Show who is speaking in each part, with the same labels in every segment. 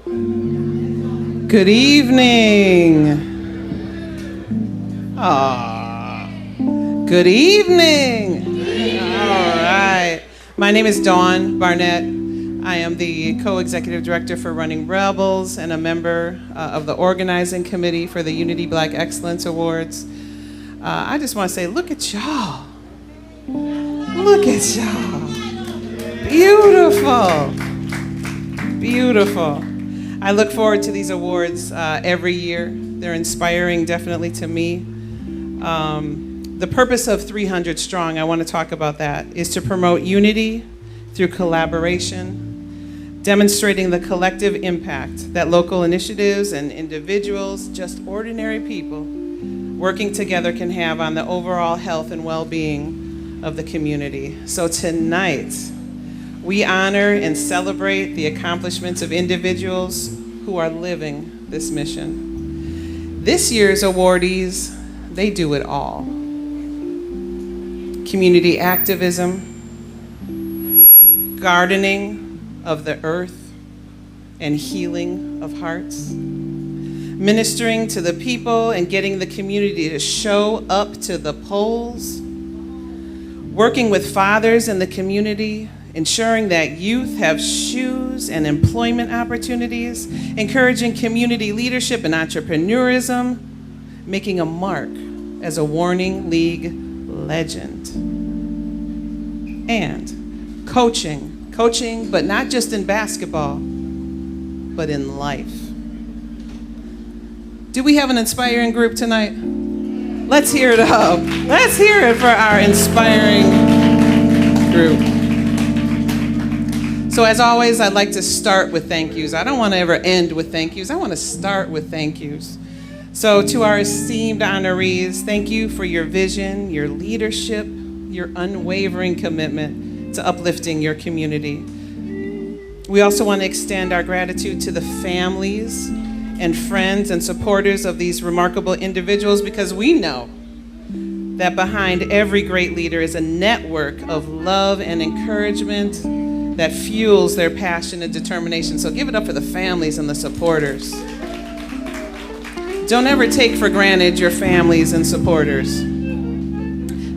Speaker 1: Good evening. Good evening. All right. My name is Dawn Barnett. I am the co-executive director for Running Rebels and a member of the organizing committee for the Unity Black Excellence Awards. I just want to say, look at y'all. Look at y'all. Beautiful. Beautiful. I look forward to these awards every year. They're inspiring, definitely, to me. The purpose of 300 Strong, I want to talk about that, is to promote unity through collaboration, demonstrating the collective impact that local initiatives and individuals, just ordinary people, working together can have on the overall health and well-being of the community. So tonight, we honor and celebrate the accomplishments of individuals who are living this mission. This year's awardees, they do it all. Community activism, gardening of the earth and healing of hearts, ministering to the people and getting the community to show up to the polls, working with fathers in the community, ensuring that youth have shoes and employment opportunities, encouraging community leadership and entrepreneurism, making a mark as a Warning League legend, and coaching, but not just in basketball, but in life. Do we have an inspiring group tonight? Let's hear it up. Let's hear it for our inspiring group. So as always, I'd like to start with thank yous. I don't want to ever end with thank yous. I want to start with thank yous. So to our esteemed honorees, thank you for your vision, your leadership, your unwavering commitment to uplifting your community. We also want to extend our gratitude to the families and friends and supporters of these remarkable individuals, because we know that behind every great leader is a network of love and encouragement that fuels their passion and determination. So give it up for the families and the supporters. Don't ever take for granted your families and supporters.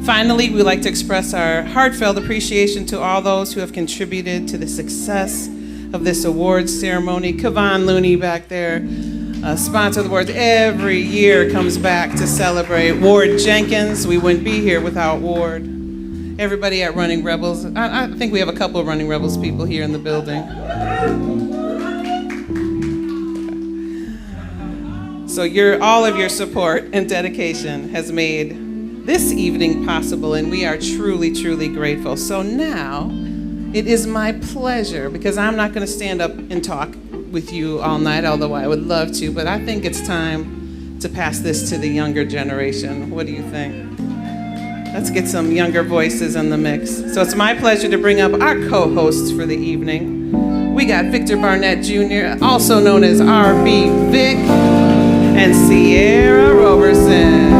Speaker 1: Finally, we'd like to express our heartfelt appreciation to all those who have contributed to the success of this awards ceremony. Kevon Looney back there, sponsor of the awards, every year comes back to celebrate. Ward Jenkins, we wouldn't be here without Ward. Everybody at Running Rebels. I think we have a couple of Running Rebels people here in the building. So all of your support and dedication has made this evening possible, and we are truly, truly grateful. So now, it is my pleasure, because I'm not going to stand up and talk with you all night, although I would love to, but I think it's time to pass this to the younger generation. What do you think? Let's get some younger voices in the mix. So it's my pleasure to bring up our co-hosts for the evening. We got Victor Barnett Jr., also known as R.B. Vic, and Sierra Roberson.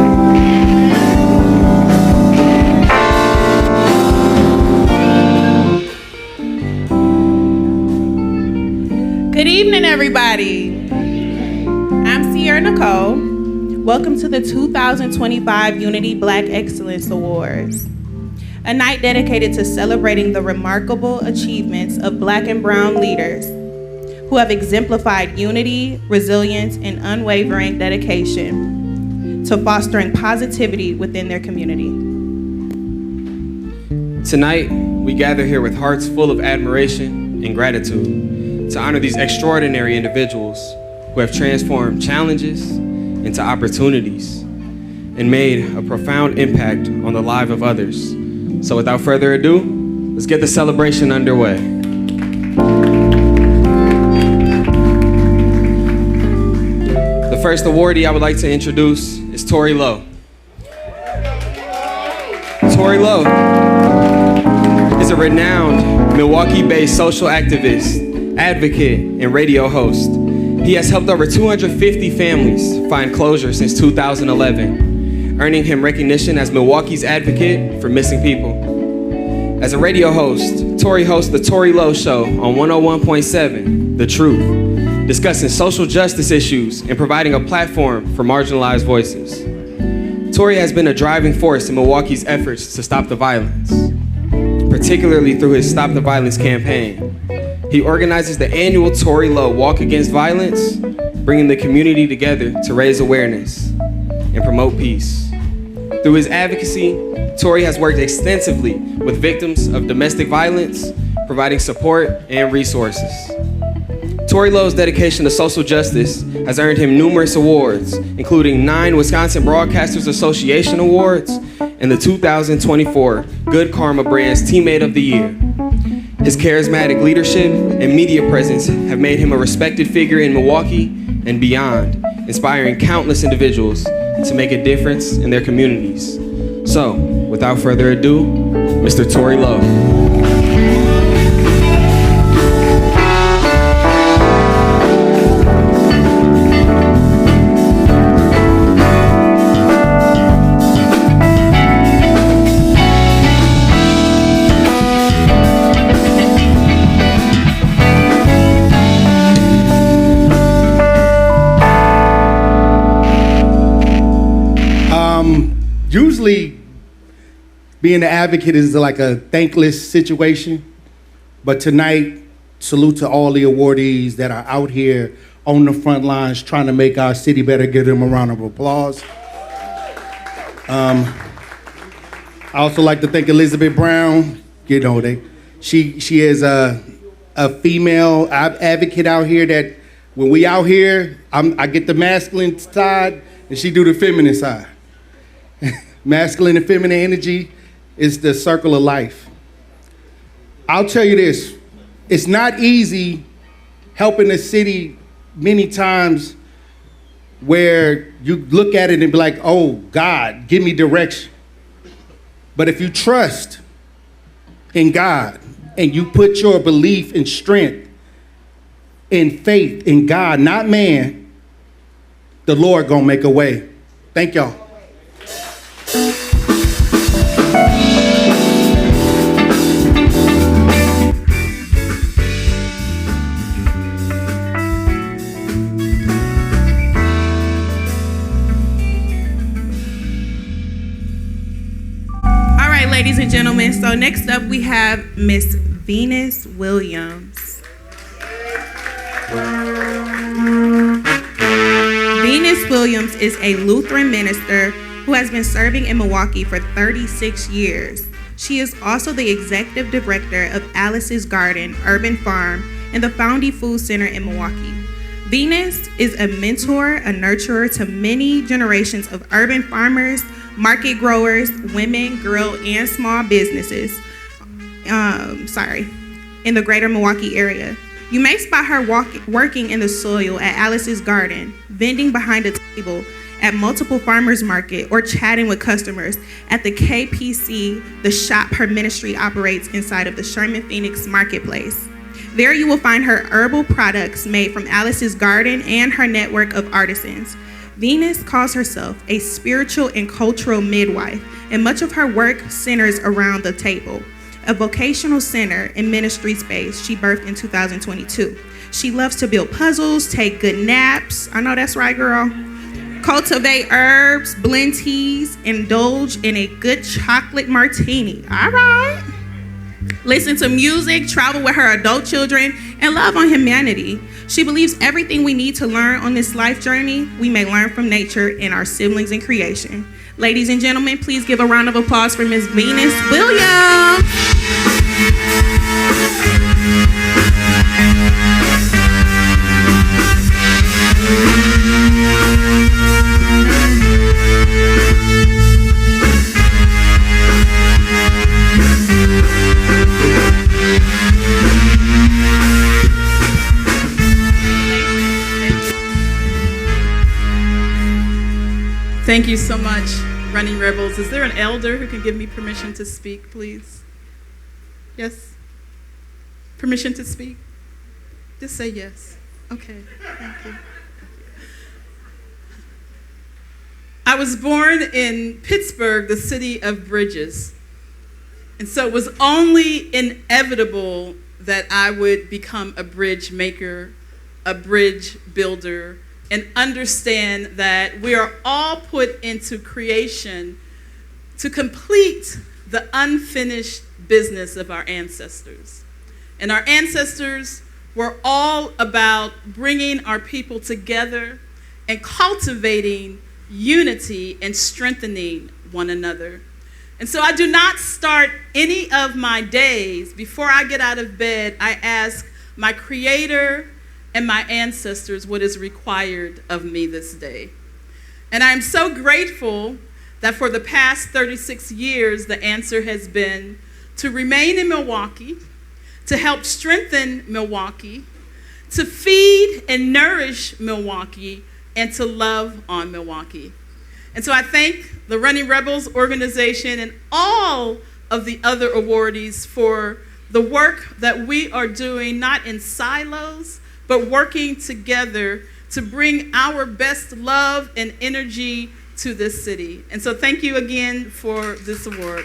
Speaker 2: Good evening, everybody. I'm Sierra Nicole. Welcome to the 2025 Unity Black Excellence Awards, a night dedicated to celebrating the remarkable achievements of Black and brown leaders who have exemplified unity, resilience, and unwavering dedication to fostering positivity within their community.
Speaker 3: Tonight, we gather here with hearts full of admiration and gratitude to honor these extraordinary individuals who have transformed challenges into opportunities and made a profound impact on the lives of others. So without further ado, let's get the celebration underway. The first awardee I would like to introduce is Tori Lowe. Tori Lowe is a renowned Milwaukee-based social activist, advocate, and radio host. He has helped over 250 families find closure since 2011, earning him recognition as Milwaukee's advocate for missing people. As a radio host, Tori hosts The Tori Lowe Show on 101.7, The Truth, discussing social justice issues and providing a platform for marginalized voices. Tori has been a driving force in Milwaukee's efforts to stop the violence, particularly through his Stop the Violence campaign. He organizes the annual Tori Lowe Walk Against Violence, bringing the community together to raise awareness and promote peace. Through his advocacy, Tori has worked extensively with victims of domestic violence, providing support and resources. Tori Lowe's dedication to social justice has earned him numerous awards, including 9 Wisconsin Broadcasters Association Awards and the 2024 Good Karma Brand's Teammate of the Year. His charismatic leadership and media presence have made him a respected figure in Milwaukee and beyond, inspiring countless individuals to make a difference in their communities. So, without further ado, Mr. Tori Lowe.
Speaker 4: Usually, being an advocate is like a thankless situation, but tonight, salute to all the awardees that are out here on the front lines trying to make our city better. Give them a round of applause. I also like to thank Elizabeth Brown. You know, she is a female advocate out here that when we out here, I get the masculine side and she do the feminine side. Masculine and feminine energy is the circle of life. I'll tell you this, it's not easy helping a city many times where you look at it and be like, oh God, give me direction. But if you trust in God and you put your belief and strength and faith in God, not man, the Lord gonna make a way. Thank y'all.
Speaker 2: Ladies and gentlemen, so next up we have Miss Venus Williams. Venus Williams is a Lutheran minister who has been serving in Milwaukee for 36 years. She is also the executive director of Alice's Garden Urban Farm and the Foundy Food Center in Milwaukee. Venus is a mentor, a nurturer to many generations of urban farmers, market growers, women, girl, and small businesses in the greater Milwaukee area. You may spot her working in the soil at Alice's Garden, vending behind a table at multiple farmers market, or chatting with customers at the KPC, the shop her ministry operates inside of the Sherman Phoenix Marketplace. There you will find her herbal products made from Alice's Garden and her network of artisans. Venus calls herself a spiritual and cultural midwife, and much of her work centers around the table, a vocational center and ministry space she birthed in 2022. She loves to build puzzles, take good naps, I know that's right, girl, cultivate herbs, blend teas, indulge in a good chocolate martini, all right, listen to music, travel with her adult children, and love on humanity. She believes everything we need to learn on this life journey, we may learn from nature and our siblings in creation. Ladies and gentlemen, please give a round of applause for Ms. Venus Williams.
Speaker 5: Thank you so much, Running Rebels. Is there an elder who can give me permission to speak, please? Yes? Permission to speak? Just say yes. Okay, thank you. I was born in Pittsburgh, the city of bridges. And so it was only inevitable that I would become a bridge maker a bridge builder and understand that we are all put into creation to complete the unfinished business of our ancestors. And our ancestors were all about bringing our people together and cultivating unity and strengthening one another. And so I do not start any of my days, before I get out of bed, I ask my Creator and my ancestors what is required of me this day. And I'm so grateful that for the past 36 years, the answer has been to remain in Milwaukee, to help strengthen Milwaukee, to feed and nourish Milwaukee, and to love on Milwaukee. And so I thank the Running Rebels organization and all of the other awardees for the work that we are doing, not in silos, but working together to bring our best love and energy to this city. And so thank you again for this award.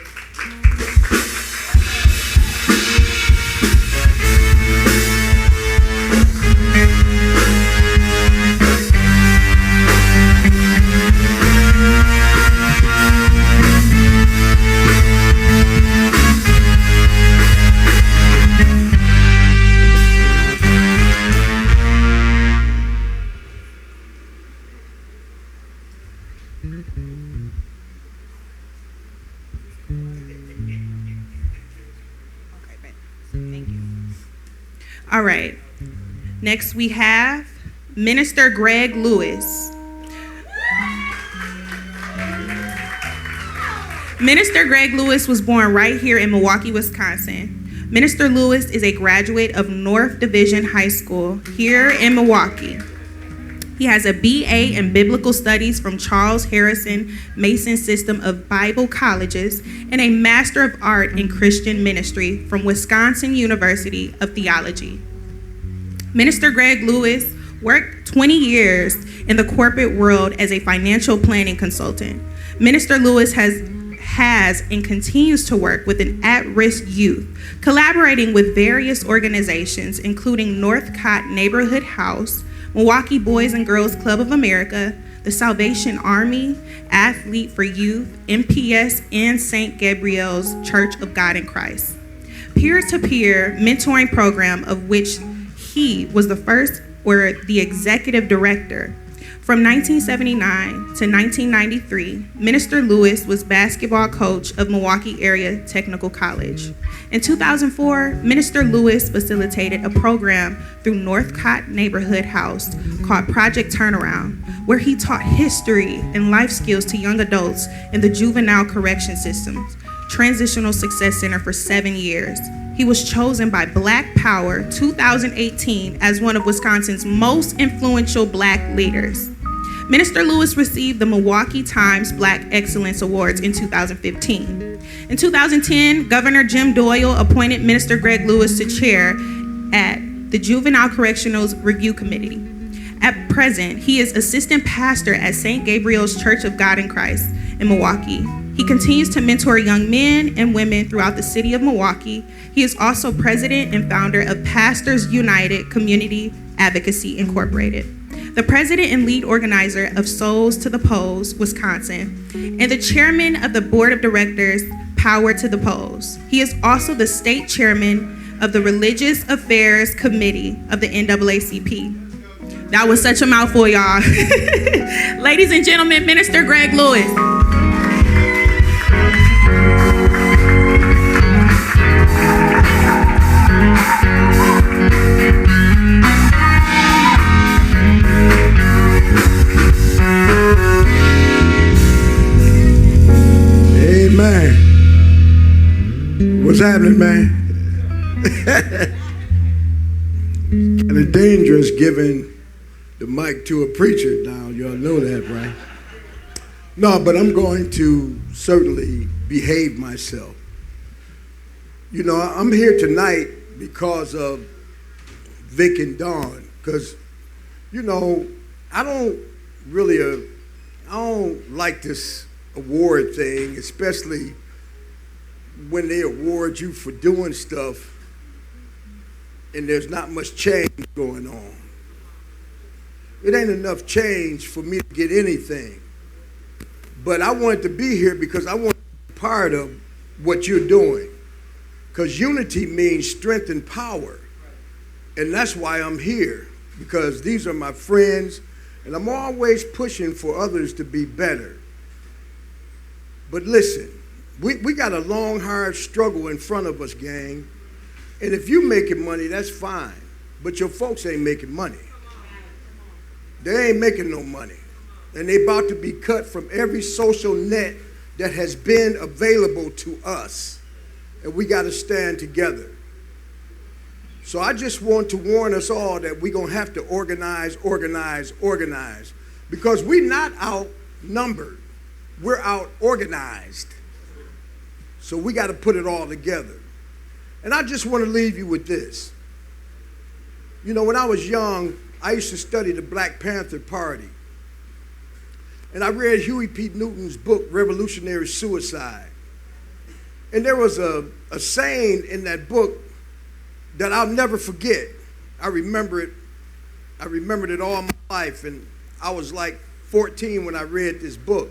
Speaker 2: All right. Next we have Minister Greg Lewis. Minister Greg Lewis was born right here in Milwaukee, Wisconsin. Minister Lewis is a graduate of North Division High School here in Milwaukee. He has a BA in Biblical Studies from Charles Harrison Mason System of Bible Colleges and a Master of Art in Christian Ministry from Wisconsin University of Theology. Minister Greg Lewis worked 20 years in the corporate world as a financial planning consultant. Minister Lewis has and continues to work with an at-risk youth, collaborating with various organizations, including Northcott Neighborhood House, Milwaukee Boys and Girls Club of America, the Salvation Army, Athlete for Youth, MPS, and St. Gabriel's Church of God in Christ. Peer-to-peer mentoring program of which he was the first or the executive director. From 1979 to 1993, Minister Lewis was basketball coach of Milwaukee Area Technical College. In 2004, Minister Lewis facilitated a program through Northcott Neighborhood House called Project Turnaround, where he taught history and life skills to young adults in the Juvenile Correction System's Transitional Success Center for 7 years. He was chosen by Black Power 2018 as one of Wisconsin's most influential Black leaders. Minister Lewis received the Milwaukee Times Black Excellence Awards in 2015. In 2010, Governor Jim Doyle appointed Minister Greg Lewis to chair at the Juvenile Correctional Review Committee. At present, he is assistant pastor at St. Gabriel's Church of God in Christ in Milwaukee. He continues to mentor young men and women throughout the city of Milwaukee. He is also president and founder of Pastors United Community Advocacy Incorporated, the president and lead organizer of Souls to the Polls, Wisconsin, and the chairman of the board of directors, Power to the Polls. He is also the state chairman of the Religious Affairs Committee of the NAACP. That was such a mouthful, y'all. Ladies and gentlemen, Minister Greg Lewis.
Speaker 6: Amen. What's happening, man? Kind of dangerous giving the mic to a preacher now. Y'all know that, right? No, but I'm going to certainly behave myself. You know, I'm here tonight because of Vic and Dawn, because, you know, I don't like this award thing, especially when they award you for doing stuff and there's not much change going on. It ain't enough change for me to get anything. But I wanted to be here because I want to be part of what you're doing. Because unity means strength and power. And that's why I'm here. Because these are my friends, and I'm always pushing for others to be better. But listen, we got a long, hard struggle in front of us, gang. And if you making money, that's fine. But your folks ain't making money. They ain't making no money. And they about to be cut from every social net that has been available to us. And we got to stand together. So I just want to warn us all that we're going to have to organize. Because we're not outnumbered. We're out organized. So we got to put it all together. And I just want to leave you with this. You know, when I was young, I used to study the Black Panther Party. And I read Huey P. Newton's book, Revolutionary Suicide. And there was a saying in that book that I'll never forget. I remembered it all my life, and I was like 14 when I read this book.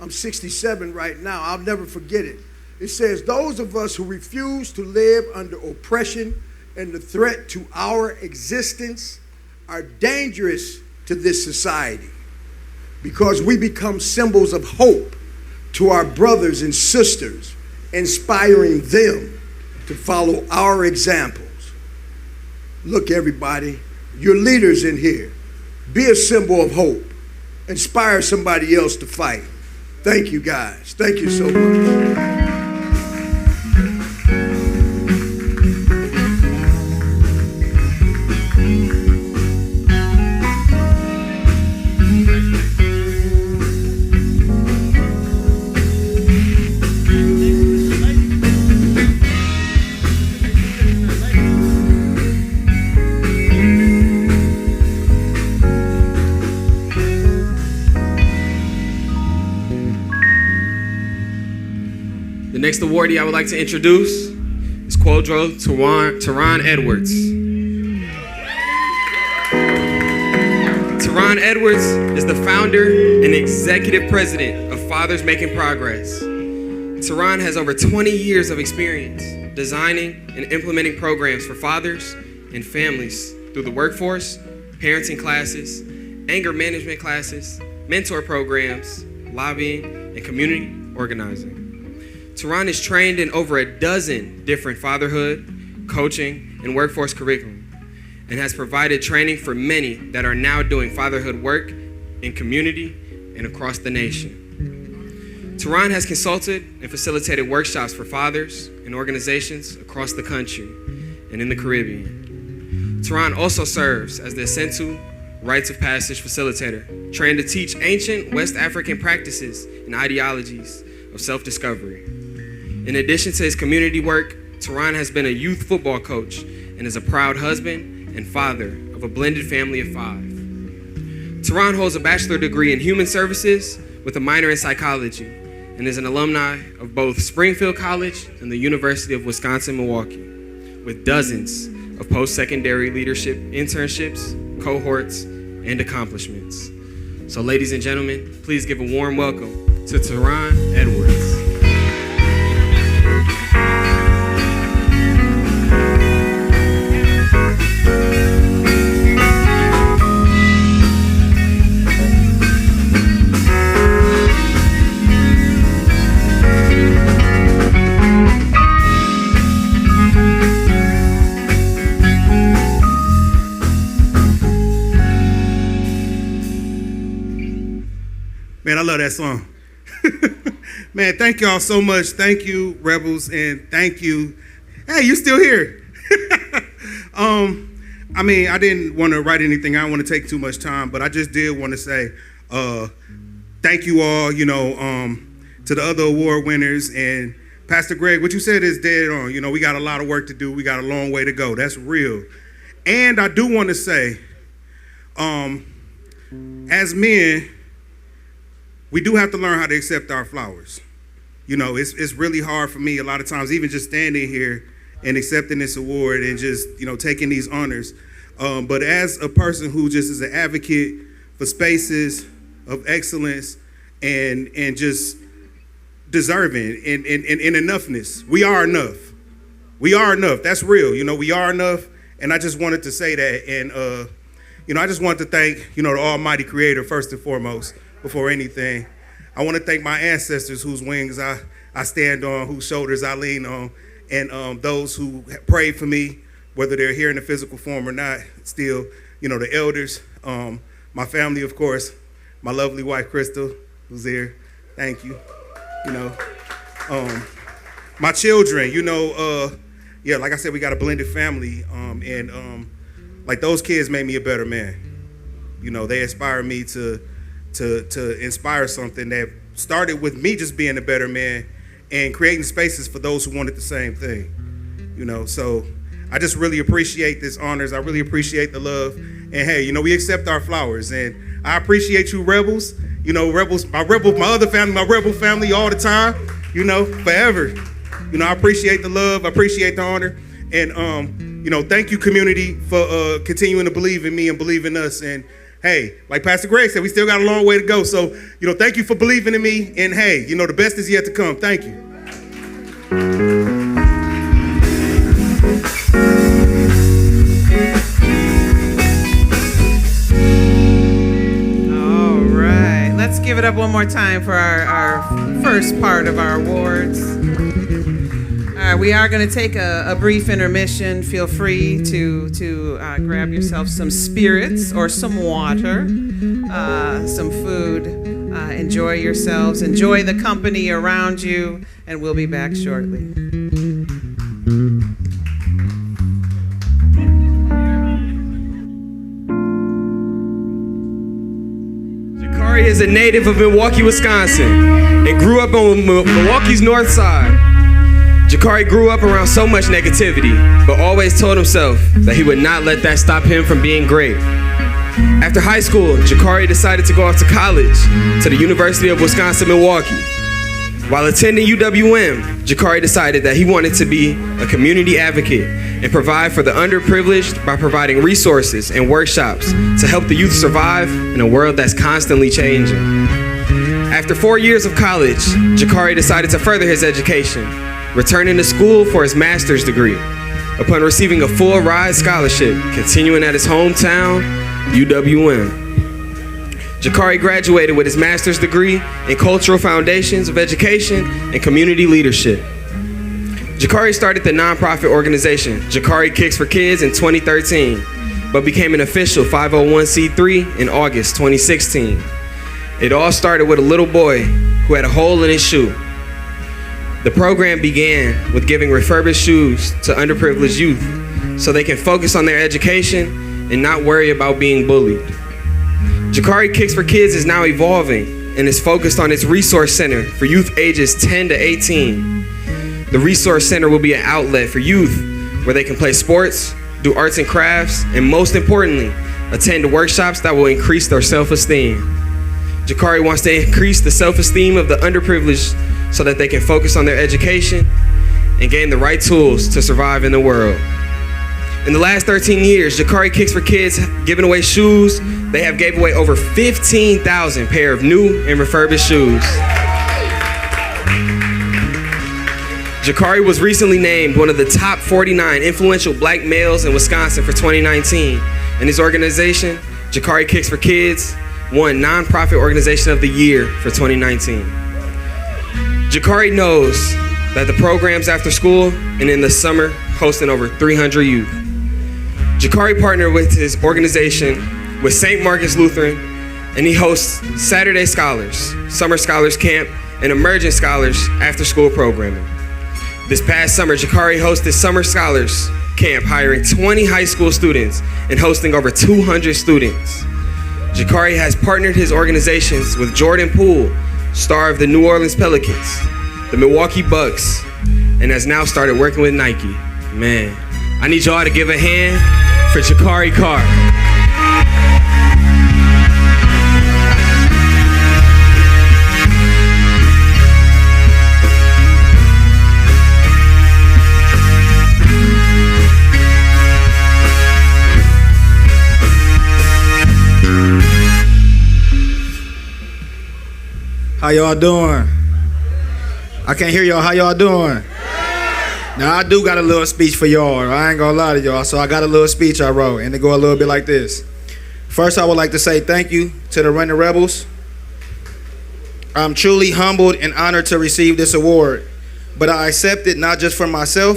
Speaker 6: I'm 67 right now. I'll never forget it. It says, those of us who refuse to live under oppression and the threat to our existence are dangerous to this society because we become symbols of hope to our brothers and sisters, inspiring them to follow our examples. Look, everybody, you're leaders in here. Be a symbol of hope. Inspire somebody else to fight. Thank you, guys. Thank you so much.
Speaker 3: The next awardee I would like to introduce is Quadro Teron Edwards. Teron Edwards is the founder and executive president of Fathers Making Progress. Teron has over 20 years of experience designing and implementing programs for fathers and families through the workforce, parenting classes, anger management classes, mentor programs, lobbying, and community organizing. Teron is trained in over a dozen different fatherhood, coaching, and workforce curriculum, and has provided training for many that are now doing fatherhood work in community and across the nation. Teron has consulted and facilitated workshops for fathers and organizations across the country and in the Caribbean. Teron also serves as the Essential Rites of Passage facilitator, trained to teach ancient West African practices and ideologies of self-discovery. In addition to his community work, Teron has been a youth football coach and is a proud husband and father of a blended family of 5. Teron holds a bachelor degree in human services with a minor in psychology and is an alumni of both Springfield College and the University of Wisconsin-Milwaukee, with dozens of post-secondary leadership internships, cohorts, and accomplishments. So ladies and gentlemen, please give a warm welcome to Teron Edwards.
Speaker 4: Man, I love that song. Man, thank y'all so much. Thank you, Rebels, and thank you. Hey, you still here? I mean, I didn't want to write anything. I don't want to take too much time, but I just did want to say thank you all, to the other award winners. And Pastor Greg, what you said is dead on. We got a lot of work to do. We got a long way to go. That's real. And I do want to say, as men, we do have to learn how to accept our flowers. It's really hard for me a lot of times, even just standing here and accepting this award and just, taking these honors.
Speaker 7: But as a person who just is an advocate for spaces of excellence and just deserving and enoughness, we are enough. We are enough. That's real. We are enough. And I just wanted to say that. And, I just wanted to thank, the Almighty Creator first and foremost before anything. I want to thank my ancestors whose wings I stand on, whose shoulders I lean on, and those who prayed for me, whether they're here in the physical form or not, still, the elders, my family, of course, my lovely wife, Crystal, who's there. Thank you. My children, like I said, we got a blended family, and like those kids made me a better man. They inspired me to inspire something that started with me just being a better man and creating spaces for those who wanted the same thing. So I just really appreciate this honors. I really appreciate the love. And hey, we accept our flowers. And I appreciate you rebels, rebels, my other family, my rebel family all the time, forever. I appreciate the love. I appreciate the honor. And, thank you, community, for continuing to believe in me and believe in us. And hey, like Pastor Greg said, we still got a long way to go. So, thank you for believing in me. And hey, the best is yet to come. Thank you.
Speaker 1: All right. Let's give it up one more time for our first part of our awards. All right, we are going to take a brief intermission. Feel free to grab yourself some spirits or some water, some food. Enjoy yourselves. Enjoy the company around you, and we'll be back shortly.
Speaker 3: Jakari is a native of Milwaukee, Wisconsin, and grew up on Milwaukee's north side. Jakari grew up around so much negativity, but always told himself that he would not let that stop him from being great. After high school, Jakari decided to go off to college to the University of Wisconsin-Milwaukee. While attending UWM, Jakari decided that he wanted to be a community advocate and provide for the underprivileged by providing resources and workshops to help the youth survive in a world that's constantly changing. After 4 years of college, Jakari decided to further his education, returning to school for his master's degree. Upon receiving a full ride scholarship, continuing at his hometown, UWM. Jakari graduated with his master's degree in Cultural Foundations of Education and Community Leadership. Jakari started the nonprofit organization Jakari Kicks for Kids in 2013, but became an official 501c3 in August 2016. It all started with a little boy who had a hole in his shoe. The program began with giving refurbished shoes to underprivileged youth so they can focus on their education and not worry about being bullied. Jakari Kicks for Kids is now evolving and is focused on its resource center for youth ages 10 to 18. The resource center will be an outlet for youth where they can play sports, do arts and crafts, and most importantly, attend workshops that will increase their self-esteem. Jakari wants to increase the self-esteem of the underprivileged so that they can focus on their education and gain the right tools to survive in the world. In the last 13 years, Jakari Kicks for Kids giving away shoes. They have gave away over 15,000 pair of new and refurbished shoes. Jakari was recently named one of the top 49 influential black males in Wisconsin for 2019. And his organization, Jakari Kicks for Kids, won Nonprofit Organization of the Year for 2019. Jakari knows that the programs after school and in the summer hosting over 300 youth. Jakari partnered with his organization with St. Marcus Lutheran, and he hosts Saturday Scholars, Summer Scholars Camp, and Emerging Scholars after school programming. This past summer, Jakari hosted Summer Scholars Camp, hiring 20 high school students and hosting over 200 students. Jakari has partnered his organizations with Jordan Poole, star of the New Orleans Pelicans, the Milwaukee Bucks, and has now started working with Nike. Man, I need y'all to give a hand for Jakari Carr.
Speaker 8: How y'all doing? I can't hear y'all. How y'all doing? Now, I do got a little speech for y'all. I ain't gonna lie to y'all. So I got a little speech I wrote, and it go a little bit like this. First, I would like to say thank you to the Running Rebels. I'm truly humbled and honored to receive this award, but I accept it not just for myself.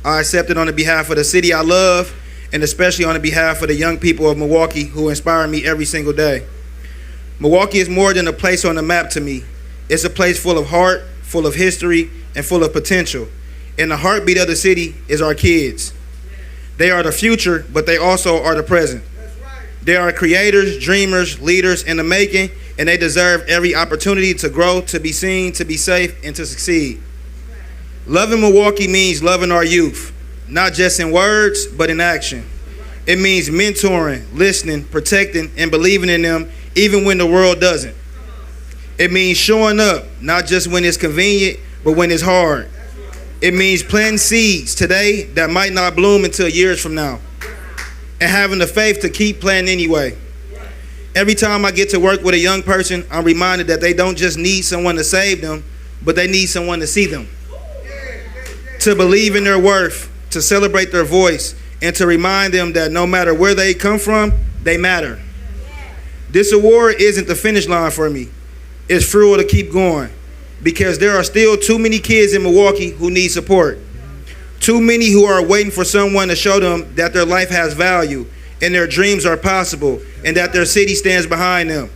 Speaker 8: I accept it on the behalf of the city I love, and especially on the behalf of the young people of Milwaukee who inspire me every single day. Milwaukee is more than a place on the map to me. It's a place full of heart, full of history, and full of potential. And the heartbeat of the city is our kids. They are the future, but they also are the present. They are creators, dreamers, leaders in the making, and they deserve every opportunity to grow, to be seen, to be safe, and to succeed. Loving Milwaukee means loving our youth, not just in words, but in action. It means mentoring, listening, protecting, and believing in them even when the world doesn't. It means showing up, not just when it's convenient, but when it's hard. It means planting seeds today that might not bloom until years from now, and having the faith to keep planting anyway. Every time I get to work with a young person, I'm reminded that they don't just need someone to save them, but they need someone to see them, to believe in their worth, to celebrate their voice, and to remind them that no matter where they come from, they matter. This award isn't the finish line for me. It's fuel to keep going, because there are still too many kids in Milwaukee who need support. Too many who are waiting for someone to show them that their life has value and their dreams are possible and that their city stands behind them.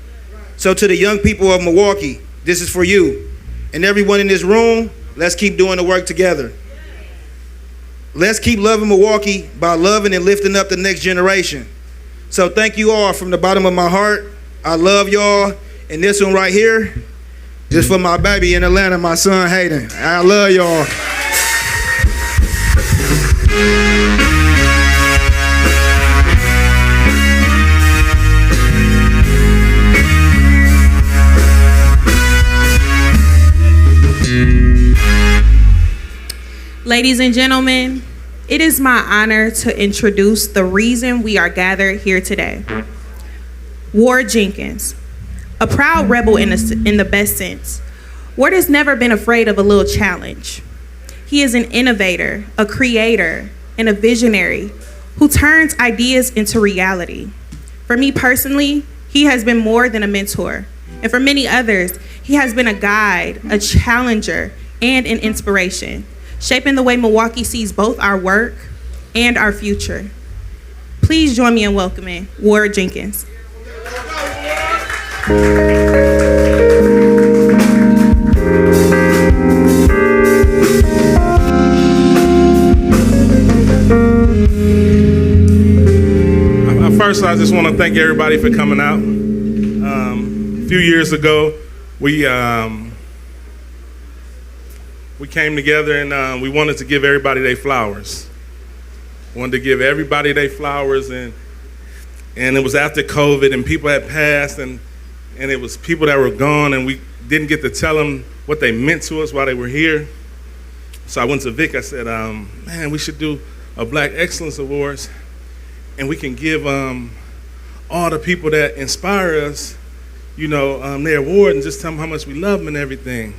Speaker 8: So to the young people of Milwaukee, this is for you. And everyone in this room, let's keep doing the work together. Let's keep loving Milwaukee by loving and lifting up the next generation. So thank you all from the bottom of my heart. I love y'all. And this one right here is for my baby in Atlanta, my son Hayden. I love y'all.
Speaker 2: Ladies and gentlemen, it is my honor to introduce the reason we are gathered here today. Ward Jenkins, a proud rebel in the best sense. Ward has never been afraid of a little challenge. He is an innovator, a creator, and a visionary who turns ideas into reality. For me personally, he has been more than a mentor. And for many others, he has been a guide, a challenger, and an inspiration, shaping the way Milwaukee sees both our work and our future. Please join me in welcoming Ward Jenkins.
Speaker 9: First, I just want to thank everybody for coming out. A few years ago, we came together and we wanted to give everybody their flowers. Wanted to give everybody their flowers, and it was after COVID, and people had passed, and it was people that were gone, and we didn't get to tell them what they meant to us while they were here. So I went to Vic. I said, man, we should do a Black Excellence Awards, and we can give all the people that inspire us, their award, and just tell them how much we love them and everything.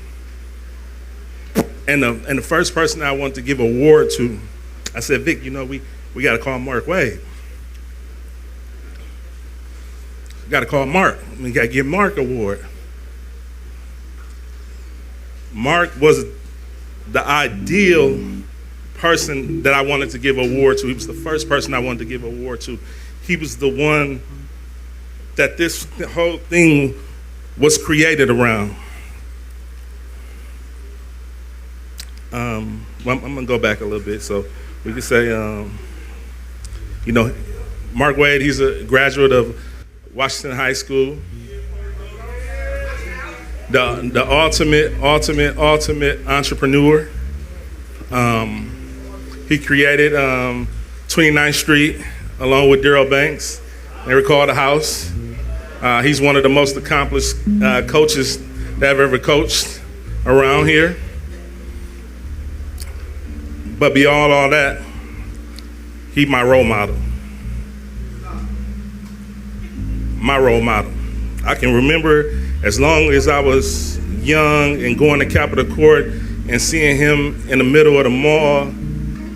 Speaker 9: And the first person I wanted to give an award to, I said, Vic, we got to call Mark Wade. Got to call Mark. We got to give Mark an award. Mark was the ideal person that I wanted to give an award to. He was the first person I wanted to give an award to. He was the one that this whole thing was created around. I'm gonna go back a little bit, so we can say, Mark Wade, he's a graduate of Washington High School. The ultimate entrepreneur. He created 29th Street along with Daryl Banks. They were called The House. He's one of the most accomplished coaches that I've ever coached around here. But beyond all that, he's my role model. My role model. I can remember as long as I was young and going to Capitol Court and seeing him in the middle of the mall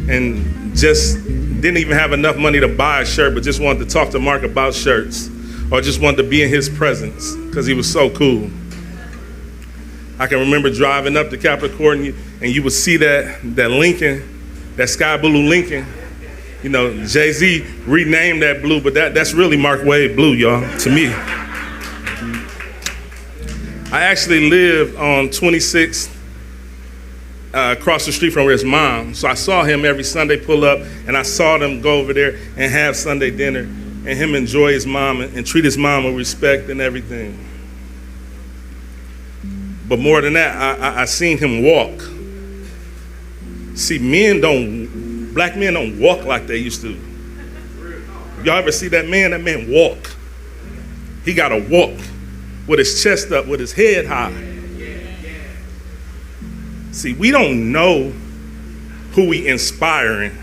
Speaker 9: and just didn't even have enough money to buy a shirt, but just wanted to talk to Mark about shirts or just wanted to be in his presence because he was so cool. I can remember driving up to Capitol Court and you would see that Lincoln, that sky blue Lincoln. You know, Jay-Z renamed that blue, but that's really Mark Wade blue, y'all, to me. I actually lived on 26th across the street from his mom. So I saw him every Sunday pull up, and I saw them go over there and have Sunday dinner, and him enjoy his mom and treat his mom with respect and everything. But more than that, I seen him walk. See, black men don't walk like they used to. Y'all ever see that man? That man walk. He got to walk with his chest up, with his head high. See, we don't know who we inspiring.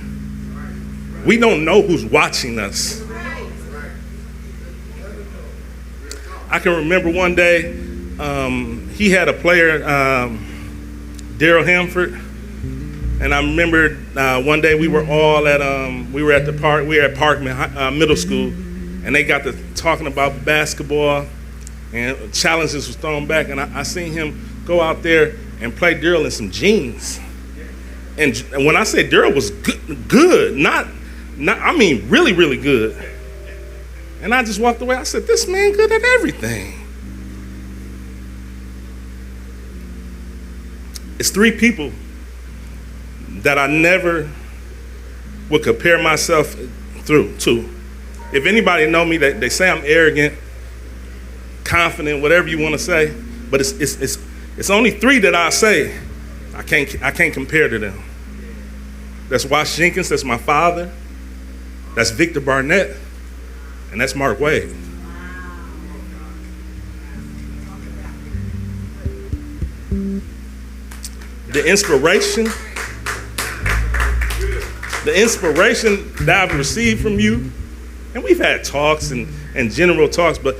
Speaker 9: We don't know who's watching us. I can remember one day, he had a player, Daryl Hamford, and I remember one day we were all at the park. We were at Parkman Middle School, and they got to talking about basketball, and challenges was thrown back, and I seen him go out there and play Daryl in some jeans. And when I say Daryl was good, not I mean really, really good. And I just walked away. I said, this man good at everything. It's three people that I never would compare myself to. If anybody know me, they say I'm arrogant, confident, whatever you want to say, but it's only three that I say I can't compare to them. That's Wash Jenkins, that's my father, that's Victor Barnett, and that's Mark Wade. The inspiration that I've received from you, and we've had talks and general talks, but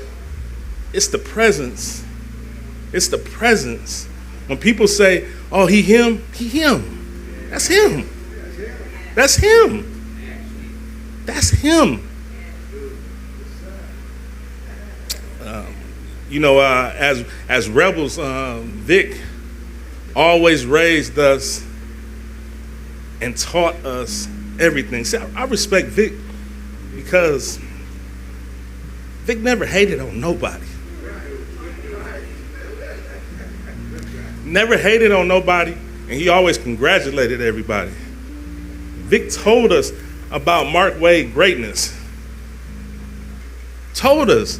Speaker 9: it's the presence. It's the presence. When people say, oh, he him. That's him. That's him. That's him. As rebels, Vic always raised us and taught us everything. See, I respect Vic because Vic never hated on nobody. Never hated on nobody, and he always congratulated everybody. Vic told us about Mark Wade greatness. Told us,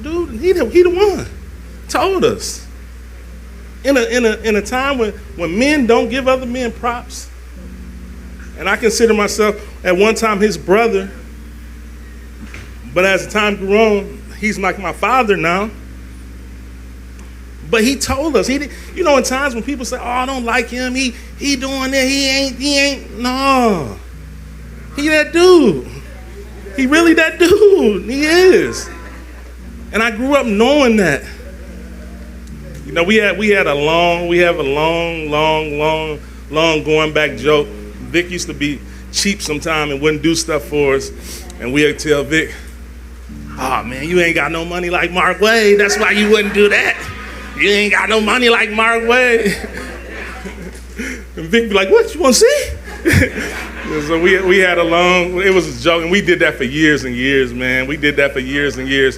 Speaker 9: dude, he the one. Told us. In a time when men don't give other men props, and I consider myself at one time his brother, but as the time grew on, he's like my father now. But he told us, in times when people say, oh, I don't like him, he doing that, he ain't, no. He that dude. He really that dude. He is. And I grew up knowing that. We have a long going back joke. Vic used to be cheap sometime and wouldn't do stuff for us. And we'd tell Vic, oh man, you ain't got no money like Mark Wade. That's why you wouldn't do that. You ain't got no money like Mark Wade. And Vic be like, what, you want to see? So we had it was a joke, and we did that for years and years, man. We did that for years and years.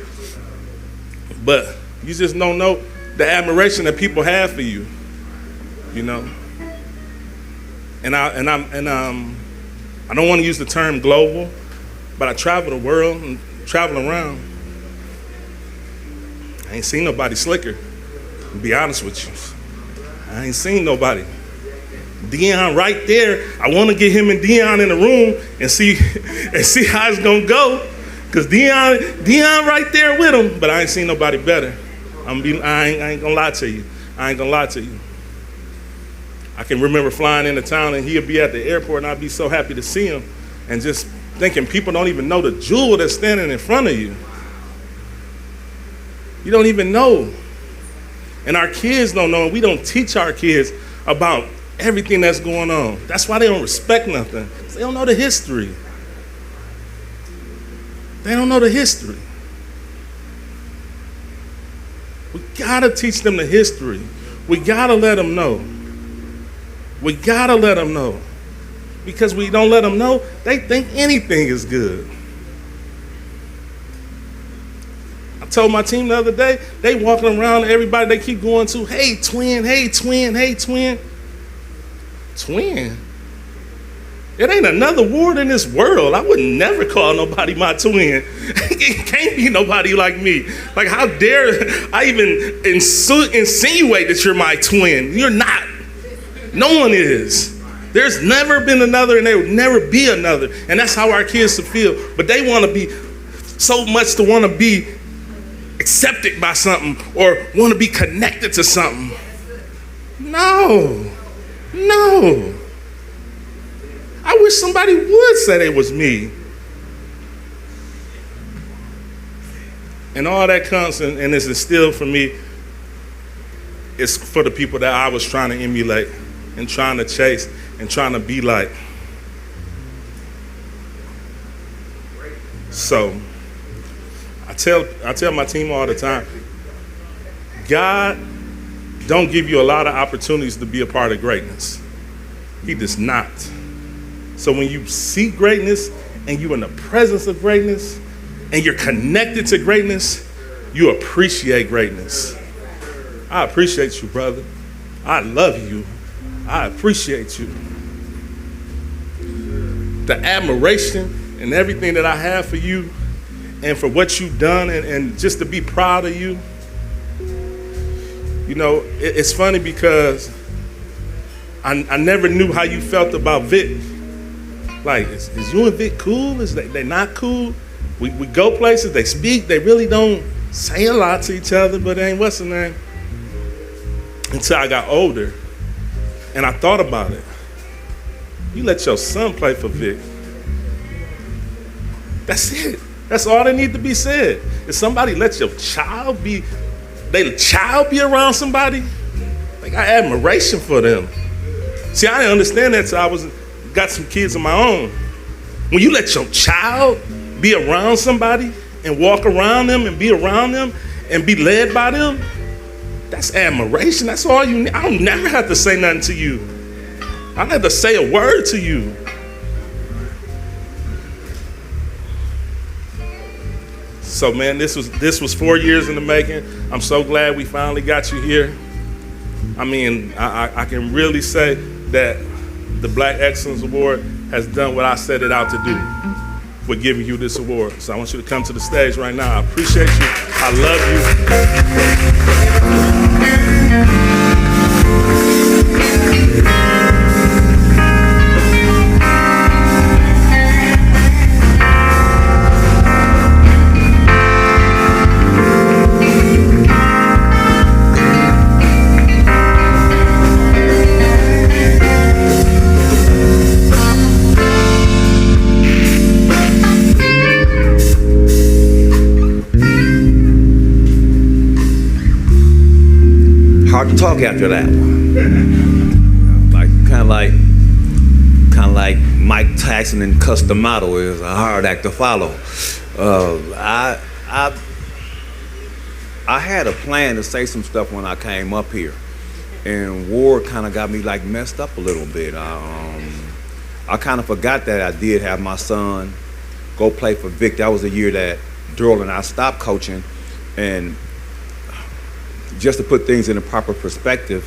Speaker 9: But you just don't know the admiration that people have for you, And I don't want to use the term global, but I travel the world and travel around. I ain't seen nobody slicker. To be honest with you, I ain't seen nobody. Deion right there. I want to get him and Deion in the room and see how it's gonna go, cause Deion right there with him. But I ain't seen nobody better. I ain't gonna lie to you. I can remember flying into town and he'd be at the airport and I'd be so happy to see him, and just thinking people don't even know the jewel that's standing in front of you. You don't even know. And our kids don't know, and we don't teach our kids about everything that's going on. That's why they don't respect nothing. They don't know the history. They don't know the history. We gotta teach them the history. We gotta let them know. We gotta let them know. Because we don't let them know, they think anything is good. I told my team the other day, they walking around, everybody they keep going to, hey twin, hey twin, hey twin. Twin? It ain't another word in this world. I would never call nobody my twin. It can't be nobody like me. Like, how dare I even insinuate that you're my twin? You're not. No one is. There's never been another, and there will never be another. And that's how our kids should feel. But they want to be so much to want to be accepted by something or want to be connected to something. No. No. I wish somebody would say it was me. And all that comes and is instilled for me is for the people that I was trying to emulate and trying to chase and trying to be like. So I tell my team all the time, God don't give you a lot of opportunities to be a part of greatness. He does not. So when you see greatness and you're in the presence of greatness and you're connected to greatness, you appreciate greatness. I appreciate you, brother. I love you. I appreciate you. The admiration and everything that I have for you and for what you've done and just to be proud of you. You know, it's funny because I never knew how you felt about Vic. Like, is you and Vic cool? Is they not cool? We go places, they speak, they really don't say a lot to each other, but it ain't what's the name. Until I got older, and I thought about it. You let your son play for Vic. That's it. That's all that need to be said. If somebody lets your child be around somebody, they got admiration for them. See, I didn't understand that till I got some kids of my own. When you let your child be around somebody and walk around them and be around them and be led by them, that's admiration. That's all you need. I don't never have to say nothing to you. I don't have to say a word to you. So man, this was 4 years in the making. I'm so glad we finally got you here. I mean, I can really say that the Black Excellence Award has done what I set it out to do with giving you this award. So I want you to come to the stage right now. I appreciate you. I love
Speaker 10: Hard to talk after that one. Kind of like Mike Tyson and Customato is a hard act to follow. I had a plan to say some stuff when I came up here, and Ward kind of got me like messed up a little bit. I kind of forgot that I did have my son go play for Vic. That was the year that Durrell and I stopped coaching, and just to put things in the proper perspective,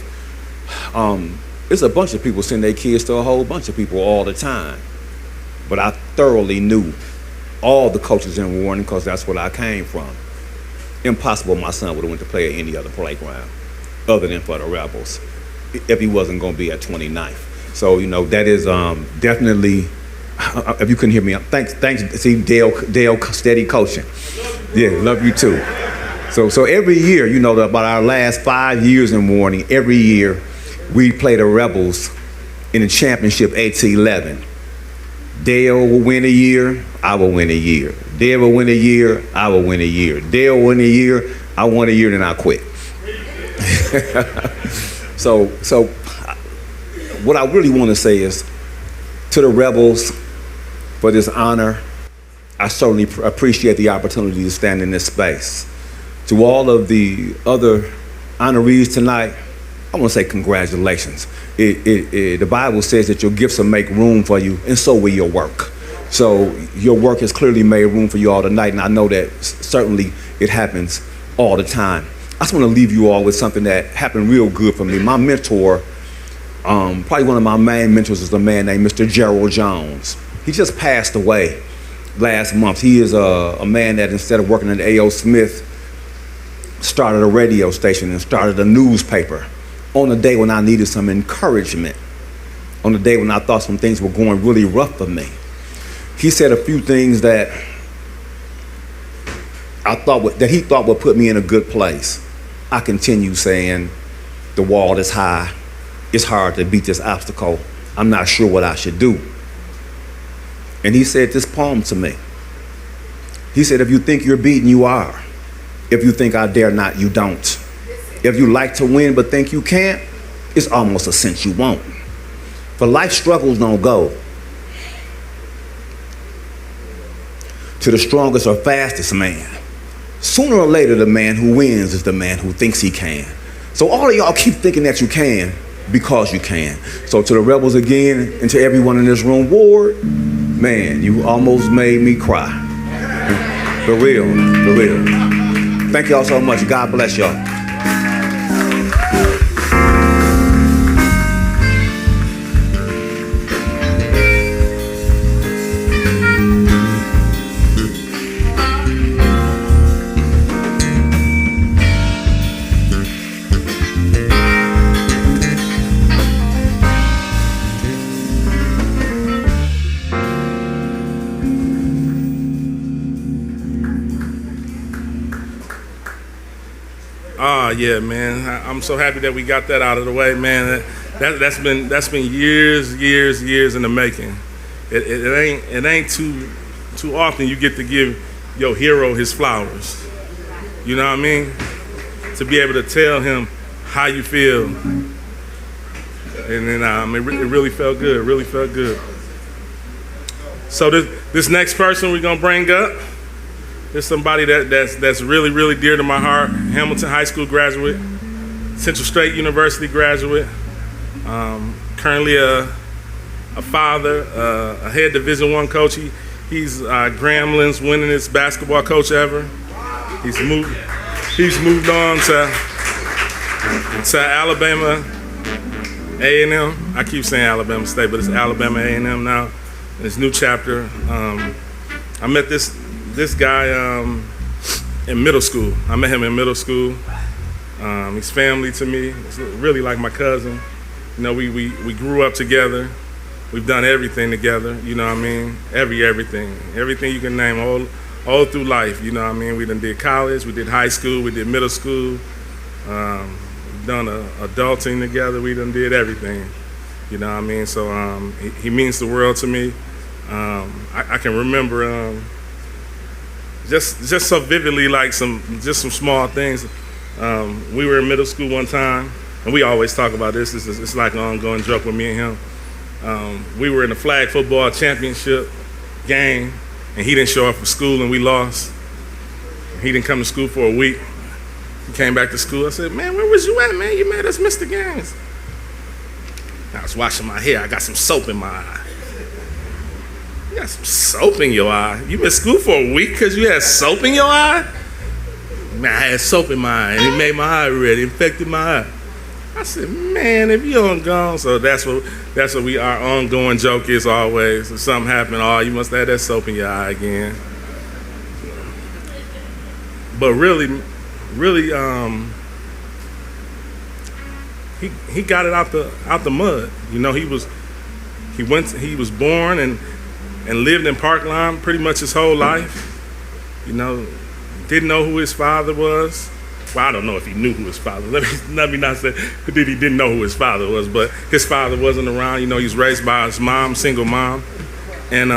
Speaker 10: it's a bunch of people send their kids to a whole bunch of people all the time. But I thoroughly knew all the coaches in Warren because that's where I came from. Impossible my son would have went to play at any other playground other than for the Rebels if he wasn't going to be at 29th. So, you know, that is definitely, if you couldn't hear me, thanks. See, Dale, steady coaching. Yeah, love you too. So every year, you know, about our last 5 years in Warning, every year we play the Rebels in the championship 8-11. Dale will win a year, I will win a year. Dale will win a year, I will win a year. Dale will win a year, I won a year, then I quit. So what I really want to say is to the rebels for this honor. I certainly appreciate the opportunity to stand in this space. To all of the other honorees tonight, I want to say congratulations. The Bible says that your gifts will make room for you, and so will your work. So your work has clearly made room for you all tonight, and I know that certainly it happens all the time. I just want to leave you all with something that happened real good for me. My mentor, probably one of my main mentors, is a man named Mr. Gerald Jones. He just passed away last month. He is a man that, instead of working at A.O. Smith, started a radio station and started a newspaper on the day when I needed some encouragement, on the day when I thought some things were going really rough for me. He said a few things that he thought would put me in a good place. I continue saying, the wall is high. It's hard to beat this obstacle. I'm not sure what I should do. And he said this poem to me. He said, if you think you're beaten, you are. If you think I dare not, you don't. If you like to win but think you can't, it's almost a cinch you won't. For life struggles don't go to the strongest or fastest man. Sooner or later, the man who wins is the man who thinks he can. So all of y'all keep thinking that you can, because you can. So to the rebels again, and to everyone in this room, Ward, man, you almost made me cry. For real, for real. Thank y'all so much. God bless y'all.
Speaker 9: Yeah, man. I'm so happy that we got that out of the way, man. That's been years in the making. It ain't too often you get to give your hero his flowers. You know what I mean? To be able to tell him how you feel, and then it really felt good. It really felt good. So this next person we're gonna bring up. There's somebody that's really dear to my heart. Hamilton High School graduate, Central State University graduate, currently a father, a head Division I coach. He's Gramblin's winningest basketball coach ever. He's moved on to Alabama A&M. I keep saying Alabama State, but it's Alabama A&M now. In his new chapter. I met this guy in middle school. I met him in middle school. He's family to me. He's really like my cousin. You know, we grew up together. We've done everything together. You know what I mean? Everything you can name, all through life. You know what I mean? We done did college, we did high school, we did middle school. We've done adulting together. We done did everything. You know what I mean? So he means the world to me. I can remember. Just so vividly, like some small things. We were in middle school one time, and we always talk about this. It's like an ongoing joke with me and him. We were in the flag football championship game, and he didn't show up for school, and we lost. He didn't come to school for a week. He came back to school. I said, "Man, where was you at, man? You made us miss the games." I was washing my hair. I got some soap in my eye. You got some soap in your eye? You missed school for a week because you had soap in your eye? Man, I had soap in my eye, and it made my eye red. It infected my eye. I said, man, if you don't go, so that's what our ongoing joke is always. If something happened, oh, you must have had that soap in your eye again. But really, he got it out the mud. You know, he was born and lived in Parkline pretty much his whole life. You know, didn't know who his father was. Well, I don't know if he knew who his father was. Let me not say that he didn't know who his father was, but his father wasn't around. You know, he was raised by his mom, single mom. And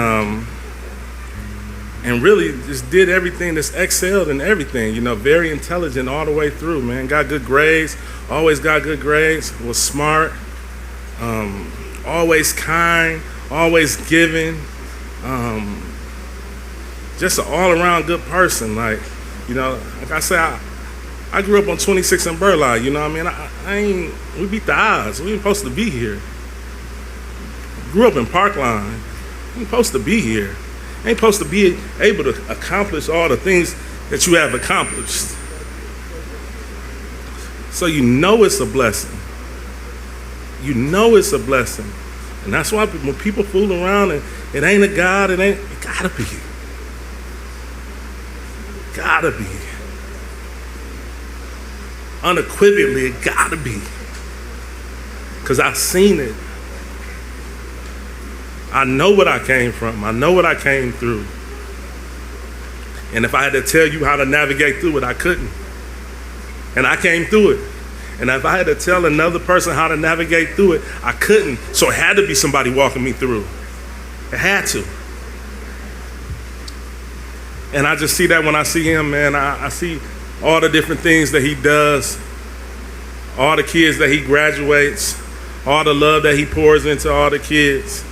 Speaker 9: and really just did everything, just excelled in everything, very intelligent all the way through, man. Got good grades, always got good grades, was smart, always kind, always giving, just an all-around good person. Like I say, I grew up on 26 and Burleigh, we beat the odds. We ain't supposed to be here. Grew up in Parkline. We ain't supposed to be here. Ain't supposed to be able to accomplish all the things that you have accomplished. So it's a blessing. It's a blessing. And that's why when people fool around and it ain't a God, it gotta be. Gotta be. Unequivocally, it gotta be. Because I've seen it. I know what I came from. I know what I came through. And if I had to tell you how to navigate through it, I couldn't. And I came through it. And if I had to tell another person how to navigate through it, I couldn't. So it had to be somebody walking me through. It had to. And I just see that when I see him, man. I see all the different things that he does, all the kids that he graduates, all the love that he pours into all the kids,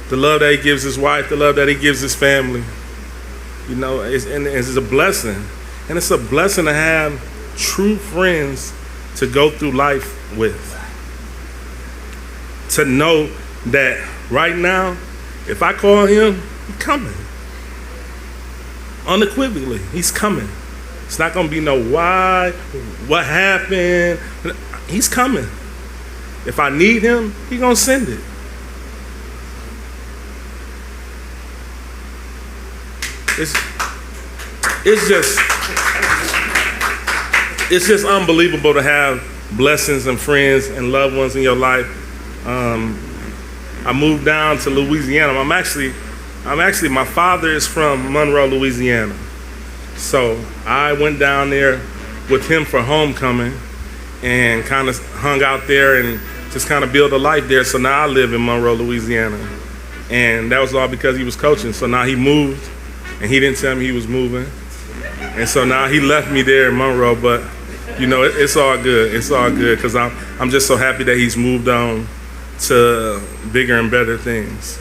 Speaker 9: the love that he gives his wife, the love that he gives his family. It's a blessing. And it's a blessing to have true friends to go through life with. To know that right now, if I call him, he's coming. Unequivocally, he's coming. It's not gonna be no why, what happened. He's coming. If I need him, he's gonna send it. It's just unbelievable to have blessings and friends and loved ones in your life. I moved down to Louisiana. I'm actually, my father is from Monroe, Louisiana. So I went down there with him for homecoming and kind of hung out there and just kind of built a life there. So now I live in Monroe, Louisiana. And that was all because he was coaching. So now he moved and he didn't tell me he was moving. And so now he left me there in Monroe, but it's all good. It's all good because I'm just so happy that he's moved on to bigger and better things.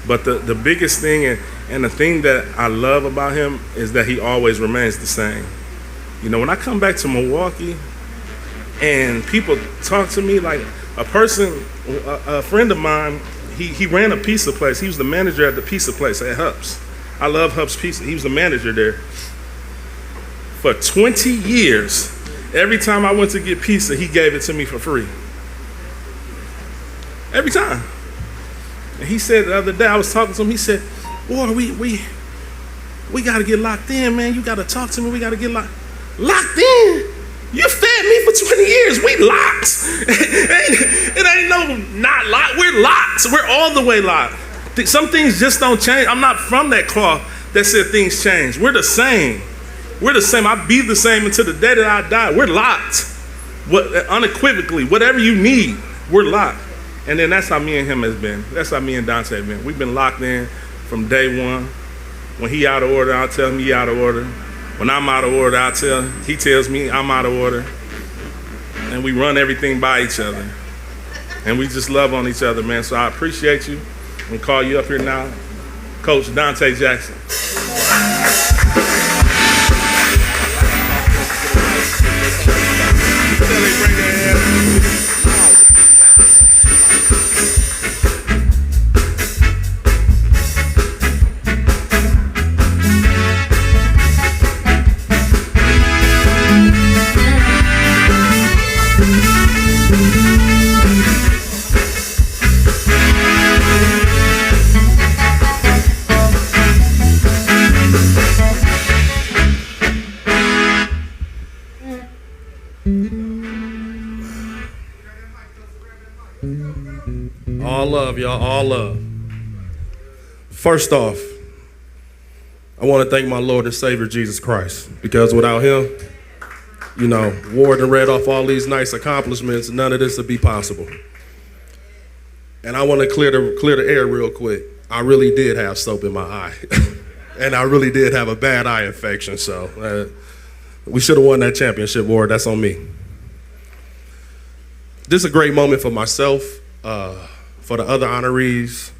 Speaker 9: But the biggest thing and the thing that I love about him is that he always remains the same. When I come back to Milwaukee and people talk to me like a friend of mine, he ran a pizza place. He was the manager at the pizza place at Hub's. I love Hub's Pizza. He was the manager there. For 20 years, every time I went to get pizza, he gave it to me for free. Every time. And he said the other day, I was talking to him, he said, boy, we got to get locked in, man. You got to talk to me. We got to get locked in? You fed me for 20 years. We locked. It ain't no not locked. We're locked. We're all the way locked. Some things just don't change. I'm not from that cloth that said things change. We're the same. We're the same. I'll be the same until the day that I die. We're locked. Unequivocally, whatever you need, we're locked. And then that's how me and him has been. That's how me and Dante have been. We've been locked in from day one. When he out of order, I'll tell him he out of order. When I'm out of order, he tells me I'm out of order. And we run everything by each other. And we just love on each other, man. So I appreciate you. I'm gonna call you up here now, Coach Dante Jackson.
Speaker 11: All love, y'all, all love. First off, I want to thank my Lord and Savior, Jesus Christ, because without him, Ward and read off all these nice accomplishments, none of this would be possible. And I want to clear the air real quick. I really did have soap in my eye. And I really did have a bad eye infection. So we should have won that championship, Ward. That's on me. This is a great moment for myself, for the other honorees.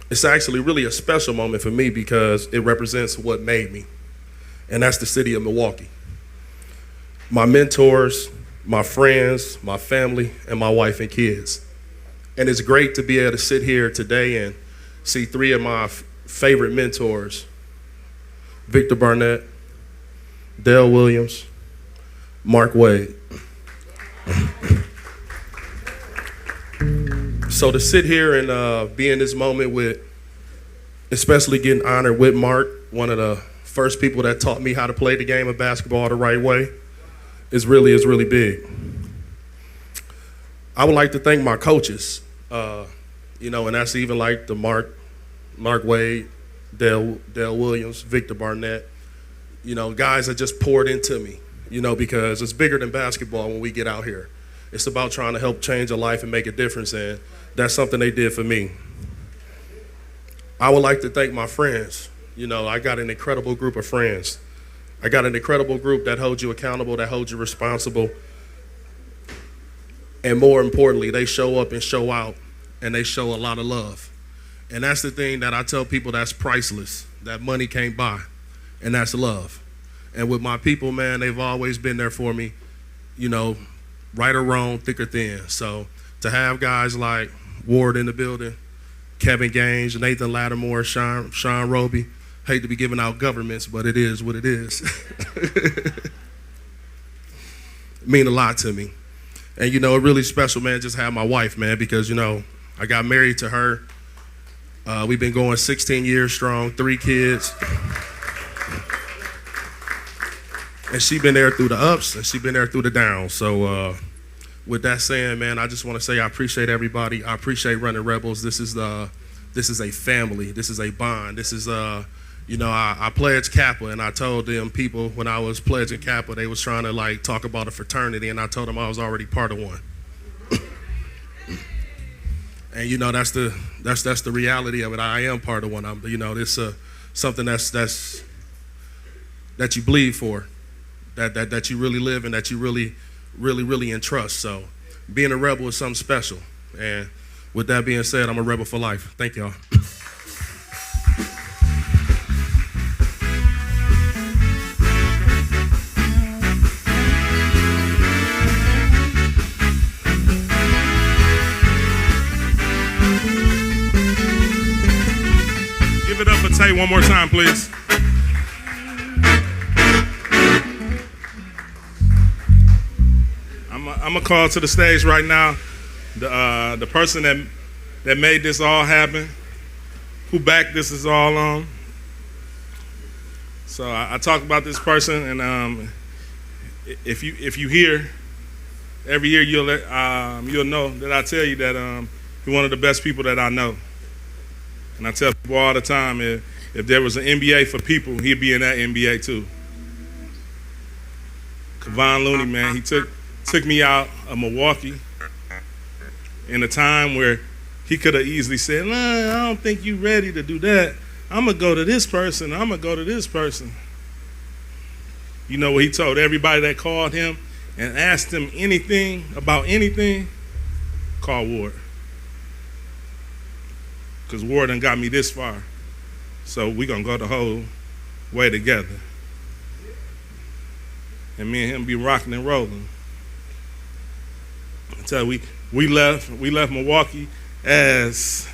Speaker 11: It's actually really a special moment for me because it represents what made me, and that's the city of Milwaukee. My mentors, my friends, my family, and my wife and kids. And it's great to be able to sit here today and see three of my favorite mentors, Victor Barnett, Dale Williams, Mark Wade. So to sit here and be in this moment with, especially getting honored with Mark, one of the first people that taught me how to play the game of basketball the right way, is really big. I would like to thank my coaches, and that's even like the Mark Wade, Dale Williams, Victor Barnett, guys that just poured into me, because it's bigger than basketball when we get out here. It's about trying to help change a life and make a difference, and that's something they did for me. I would like to thank my friends. I got an incredible group of friends. I got an incredible group that holds you accountable, that holds you responsible. And more importantly, they show up and show out, and they show a lot of love. And that's the thing that I tell people that's priceless, that money can't buy, and that's love. And with my people, man, they've always been there for me, right or wrong, thick or thin. So to have guys like Ward in the building, Kevin Gaines, Nathan Lattimore, Sean Roby, hate to be giving out governments, but it is what it is. Mean a lot to me. And, a really special, man, just have my wife, man, because, I got married to her. We've been going 16 years strong, 3 kids. And she been there through the ups, and she been there through the downs. So with that saying, man, I just want to say I appreciate everybody. I appreciate Running Rebels. This is a family. This is a bond. This is I pledged Kappa, and I told them people when I was pledging Kappa, they was trying to talk about a fraternity, and I told them I was already part of one. And that's the reality of it. I am part of one. It's something that you bleed for, that you really live and that you really entrust. So being a rebel is something special. And with that being said, I'm a rebel for life. Thank y'all.
Speaker 9: Give it up for Tay one more time, please. I'm gonna call to the stage right now the person that made this all happen, who backed this is all on. So I talk about this person, and if you hear every year, you'll know that I tell you that he's one of the best people that I know. And I tell people all the time, if there was an NBA for people, he'd be in that NBA too. Kevon Looney, man, he took me out of Milwaukee in a time where he could have easily said, nah, I don't think you're ready to do that. I'm going to go to this person. I'm going to go to this person. You know what he told everybody that called him and asked him anything about anything? Call Ward. Because Ward done got me this far. So we going to go the whole way together. And me and him be rocking and rolling. Until we left Milwaukee as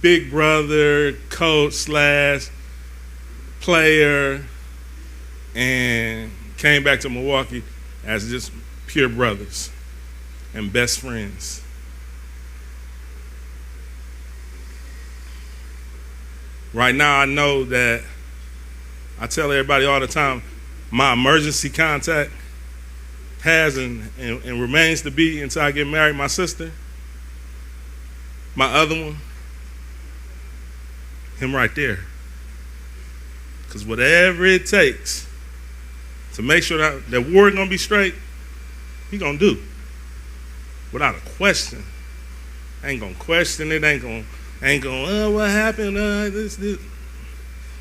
Speaker 9: big brother, coach / player, and came back to Milwaukee as just pure brothers and best friends. Right now, I know that I tell everybody all the time, my emergency contact has and remains to be until I get married, my sister. My other one, him right there. Because whatever it takes to make sure that Ward gonna be straight, he gonna do. Without a question. Ain't gonna question it. Ain't gonna. Oh, what happened? This.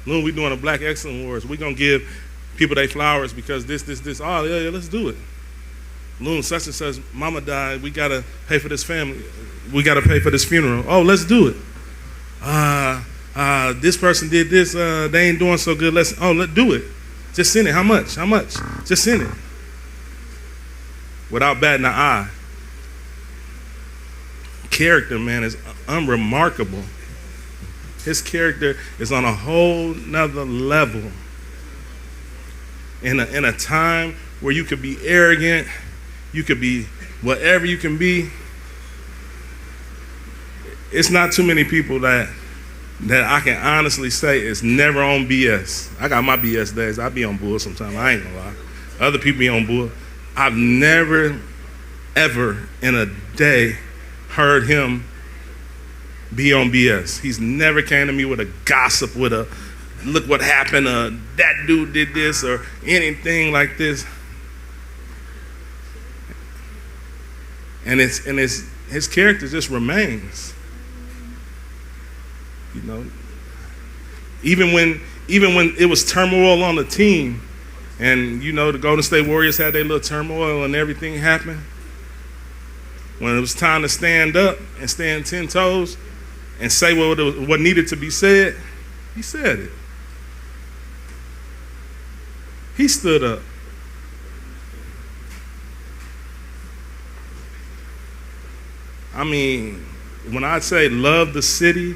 Speaker 9: Loon, we doing a Black Excellence Awards. We gonna give people their flowers because this. Oh, yeah, let's do it. Loon, such and such, mama died. We gotta pay for this family. We gotta pay for this funeral. Oh, let's do it. This person did this. They ain't doing so good. Let's do it. Just send it. How much? Just send it. Without batting an eye. Character, man, is unremarkable. His character is on a whole nother level. In a time where you could be arrogant, you could be whatever you can be. It's not too many people that I can honestly say is never on BS. I got my BS days. I be on bull sometimes. I ain't gonna lie. Other people be on bull. I've never, ever in a day heard him be on BS. He's never came to me with a gossip, with a look what happened, that dude did this, or anything like this. And his character just remains. You know, even when it was turmoil on the team, and you know the Golden State Warriors had their little turmoil and everything happened. When it was time to stand up and stand 10 toes and say what needed to be said, he said it. He stood up. I mean, when I say love the city,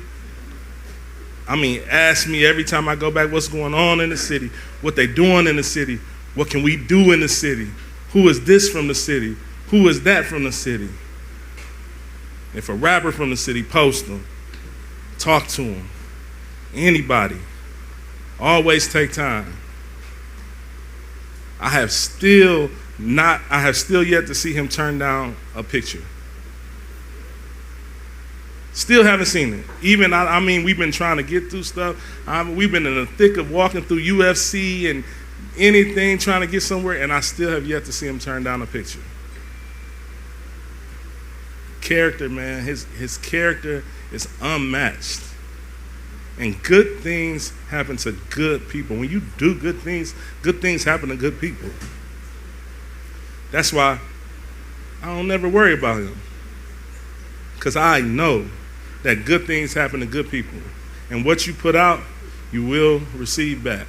Speaker 9: I mean, ask me every time I go back what's going on in the city, what they doing in the city, what can we do in the city, who is this from the city, who is that from the city. If a rapper from the city, post them, talk to them, anybody, always take time. I have still yet to see him turn down a picture. Still haven't seen it. Even, I mean, we've been trying to get through stuff. We've been in the thick of walking through UFC and anything, trying to get somewhere, and I still have yet to see him turn down a picture. Character, man, his character is unmatched. And good things happen to good people. When you do good things happen to good people. That's why I don't never worry about him. Because I know that good things happen to good people. And what you put out, you will receive back.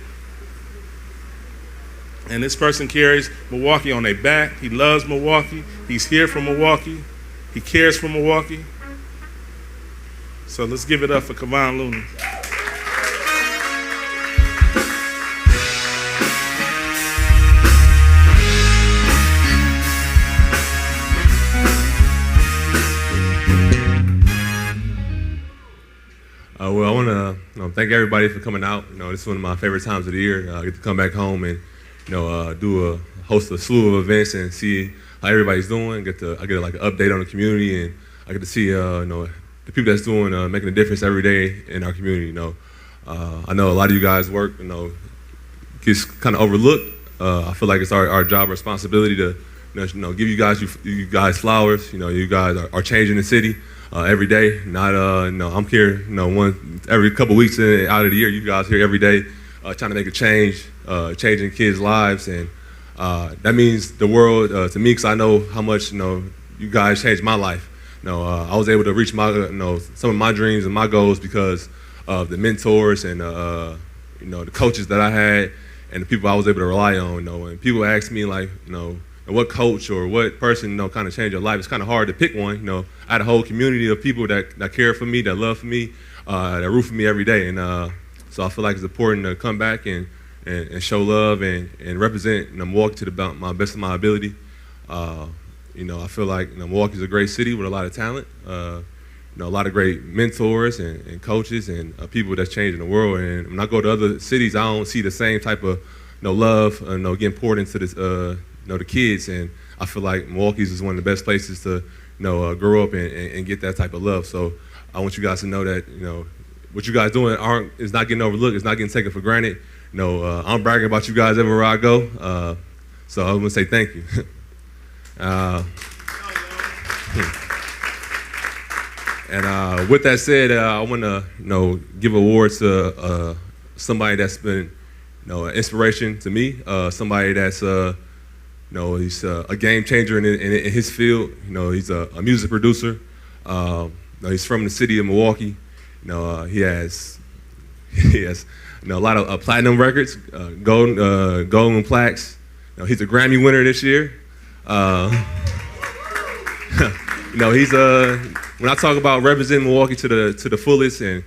Speaker 9: And this person carries Milwaukee on their back. He loves Milwaukee. He's here for Milwaukee. He cares for Milwaukee. So let's give it up for Kevon Looney.
Speaker 12: Well, I want to thank everybody for coming out. You know, this is one of my favorite times of the year. I get to come back home and host a slew of events and see how everybody's doing. I get like an update on the community, and I get to see the people that's doing making a difference every day in our community. You know, I know a lot of you guys work. You know, gets kind of overlooked. I feel like it's our job responsibility to give you guys flowers. You know, you guys are changing the city. Every day, I'm here, every couple weeks out of the year. You guys here every day, trying to make a change, changing kids' lives, and that means the world to me, because I know how much you guys changed my life. I was able to reach my some of my dreams and my goals because of the mentors and the coaches that I had and the people I was able to rely on. And people ask me like, what coach or what person, kind of changed your life. It's kind of hard to pick one. I had a whole community of people that care for me, that love for me, that root for me every day. And so I feel like it's important to come back and show love and represent Milwaukee to my best of my ability. I feel like Milwaukee's a great city with a lot of talent, a lot of great mentors and coaches and people that's changing the world. And when I go to other cities, I don't see the same type of love getting poured into this. The kids, and I feel like Milwaukee's is one of the best places to grow up and get that type of love. So I want you guys to know that what you guys doing is not getting overlooked, it's not getting taken for granted. I'm bragging about you guys everywhere I go, so I want to say thank you. And with that said, I want to give awards to somebody that's been an inspiration to me. Somebody that's he's a game changer in his field. He's a music producer. He's from the city of Milwaukee. He has a lot of platinum records, golden plaques. He's a Grammy winner this year. He's when I talk about representing Milwaukee to the fullest and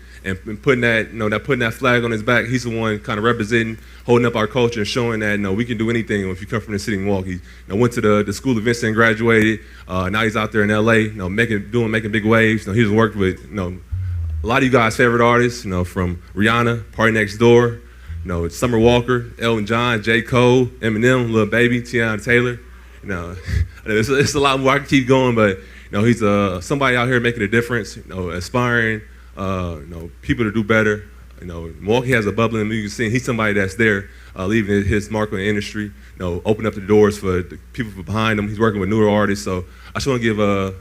Speaker 12: putting that flag on his back, he's the one kind of representing, holding up our culture and showing that we can do anything if you come from the city of Milwaukee. Went to the School of Vincent and graduated. Now he's out there in LA, making big waves. He's worked with a lot of you guys' favorite artists, from Rihanna, Party Next Door, Summer Walker, Elton John, J. Cole, Eminem, Lil Baby, Tiana Taylor. It's a lot more. I can keep going, but he's somebody out here making a difference. Inspiring people to do better. Milwaukee has a bubbling music scene. He's somebody that's there, leaving his mark on the industry. Open up the doors for the people behind him. He's working with newer artists. So I just want to give a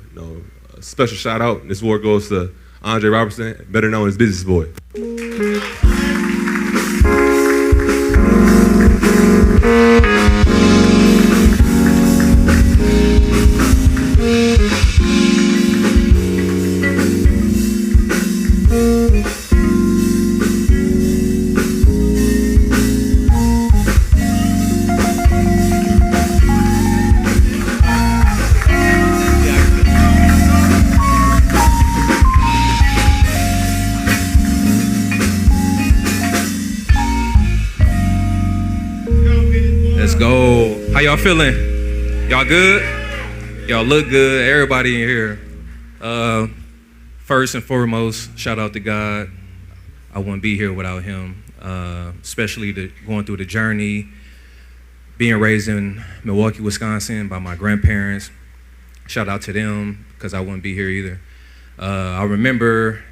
Speaker 12: special shout out. This award goes to Andre Robertson, better known as Business Boy.
Speaker 13: How y'all feeling? Y'all good? Y'all look good. Everybody in here. First and foremost, shout out to God. I wouldn't be here without him, especially going through the journey, being raised in Milwaukee, Wisconsin by my grandparents. Shout out to them because I wouldn't be here either. I remember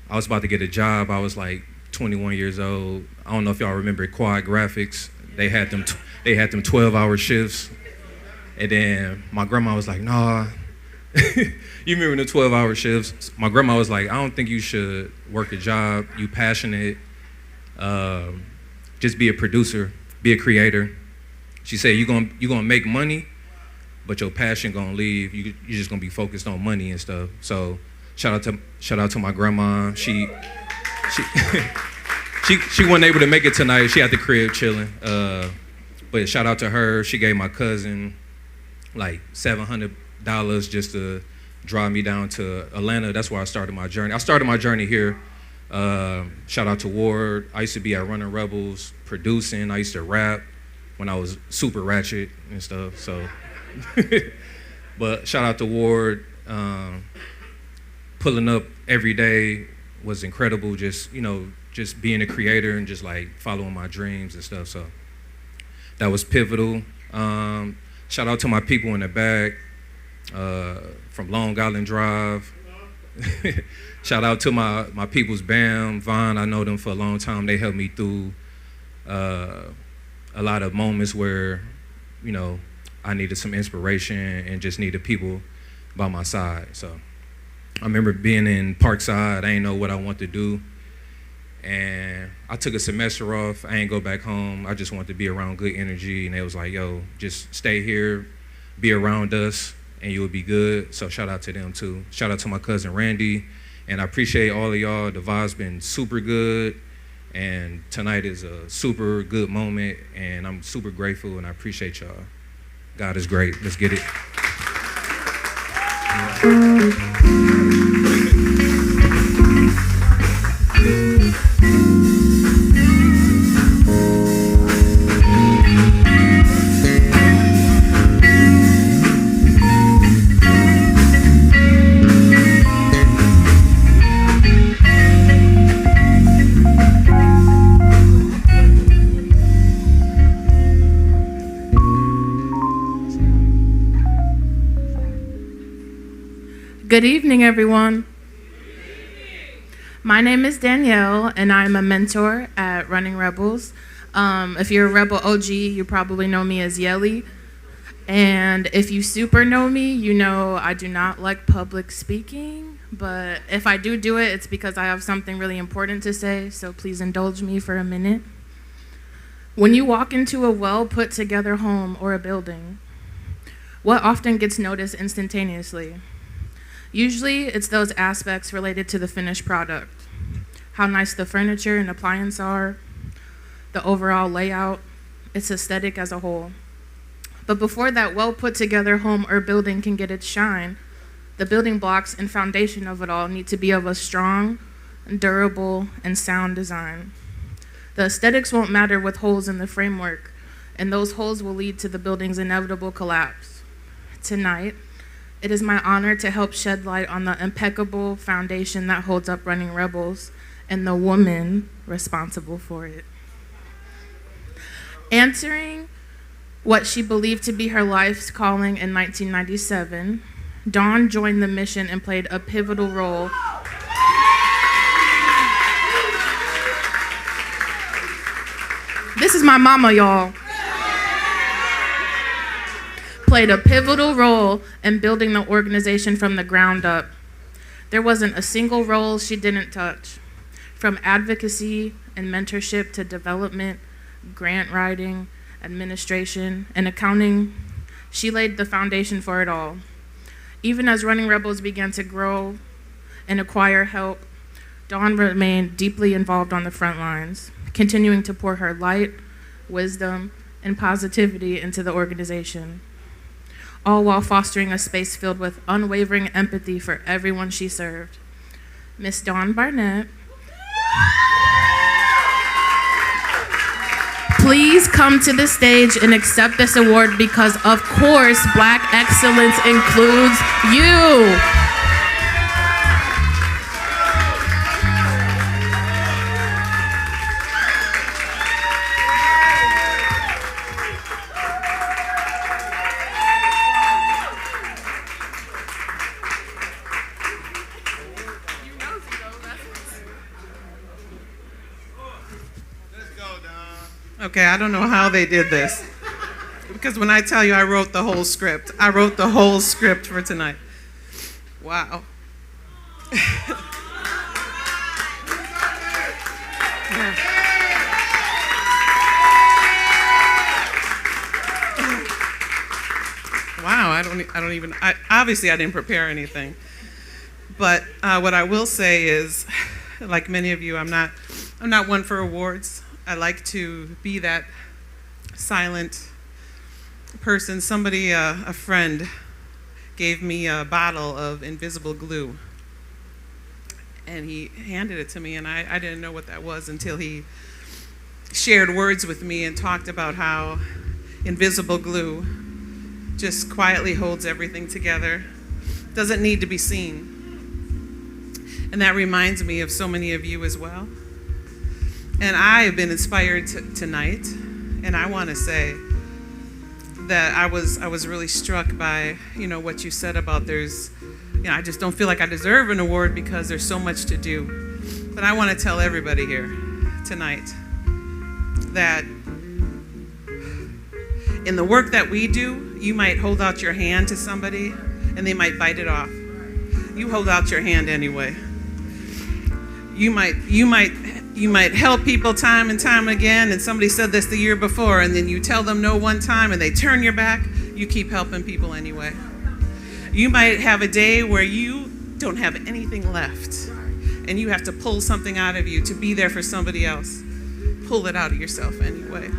Speaker 13: I was about to get a job. I was like 21 years old. I don't know if y'all remember Quad Graphics. They had them 12-hour shifts. And then my grandma was like, nah. You remember the 12-hour shifts? My grandma was like, I don't think you should work a job. You passionate. Just be a producer. Be a creator. She said, you're gonna make money, but your passion gonna leave. You're just gonna be focused on money and stuff. So shout out to my grandma. She wasn't able to make it tonight. She at the crib chilling. But shout out to her. She gave my cousin like $700 just to drive me down to Atlanta. That's where I started my journey. I started my journey here. Shout out to Ward. I used to be at Running Rebels, producing. I used to rap when I was super ratchet and stuff. So, but shout out to Ward. Pulling up every day was incredible. Just being a creator and just like following my dreams and stuff. So that was pivotal. Shout out to my people in the back from Long Island Drive. Shout out to my people's BAM, Vaughn. I know them for a long time. They helped me through a lot of moments where, I needed some inspiration and just needed people by my side. So I remember being in Parkside. I didn't know what I wanted to do. And I took a semester off. I ain't go back home. I just wanted to be around good energy. And they was like, yo, just stay here, be around us, and you'll be good. So shout out to them too. Shout out to my cousin Randy. And I appreciate all of y'all. The vibe's been super good. And tonight is a super good moment. And I'm super grateful and I appreciate y'all. God is great. Let's get it.
Speaker 2: Good evening, everyone. My name is Danielle, and I'm a mentor at Running Rebels. If you're a Rebel OG, you probably know me as Yelly. And if you super know me, you know I do not like public speaking, but if I do it, it's because I have something really important to say, so please indulge me for a minute. When you walk into a well-put-together home or a building, what often gets noticed instantaneously? Usually, it's those aspects related to the finished product. How nice the furniture and appliances are, the overall layout, its aesthetic as a whole. But before that well-put-together home or building can get its shine, the building blocks and foundation of it all need to be of a strong, durable, and sound design. The aesthetics won't matter with holes in the framework, and those holes will lead to the building's inevitable collapse. Tonight, it is my honor to help shed light on the impeccable foundation that holds up Running Rebels and the woman responsible for it. Answering what she believed to be her life's calling in 1997, Dawn joined the mission and played a pivotal role. This is my mama, y'all. Played a pivotal role in building the organization from the ground up. There wasn't a single role she didn't touch, from advocacy and mentorship to development, grant writing, administration, and accounting. She laid the foundation for it all. Even as Running Rebels began to grow and acquire help, Dawn remained deeply involved on the front lines, continuing to pour her light, wisdom, and positivity into the organization, all while fostering a space filled with unwavering empathy for everyone she served. Miss Dawn Barnett, please come to the stage and accept this award because, of course, Black excellence includes you.
Speaker 1: Okay, I don't know how they did this. Because when I tell you I wrote the whole script, I wrote the whole script for tonight. Wow. Wow, obviously I didn't prepare anything. But what I will say is, like many of you, I'm not one for awards. I like to be that silent person. Somebody, a friend, gave me a bottle of invisible glue. And he handed it to me, and I didn't know what that was until he shared words with me and talked about how invisible glue just quietly holds everything together, doesn't need to be seen. And that reminds me of so many of you as well. And I have been inspired tonight, and I want to say that I was really struck by, what you said about I just don't feel like I deserve an award because there's so much to do. But I want to tell everybody here tonight that in the work that we do, you might hold out your hand to somebody and they might bite it off. You hold out your hand anyway. You might help people time and time again, and somebody said this the year before, and then you tell them no one time and they turn your back, you keep helping people anyway. You might have a day where you don't have anything left, and you have to pull something out of you to be there for somebody else. Pull it out of yourself anyway.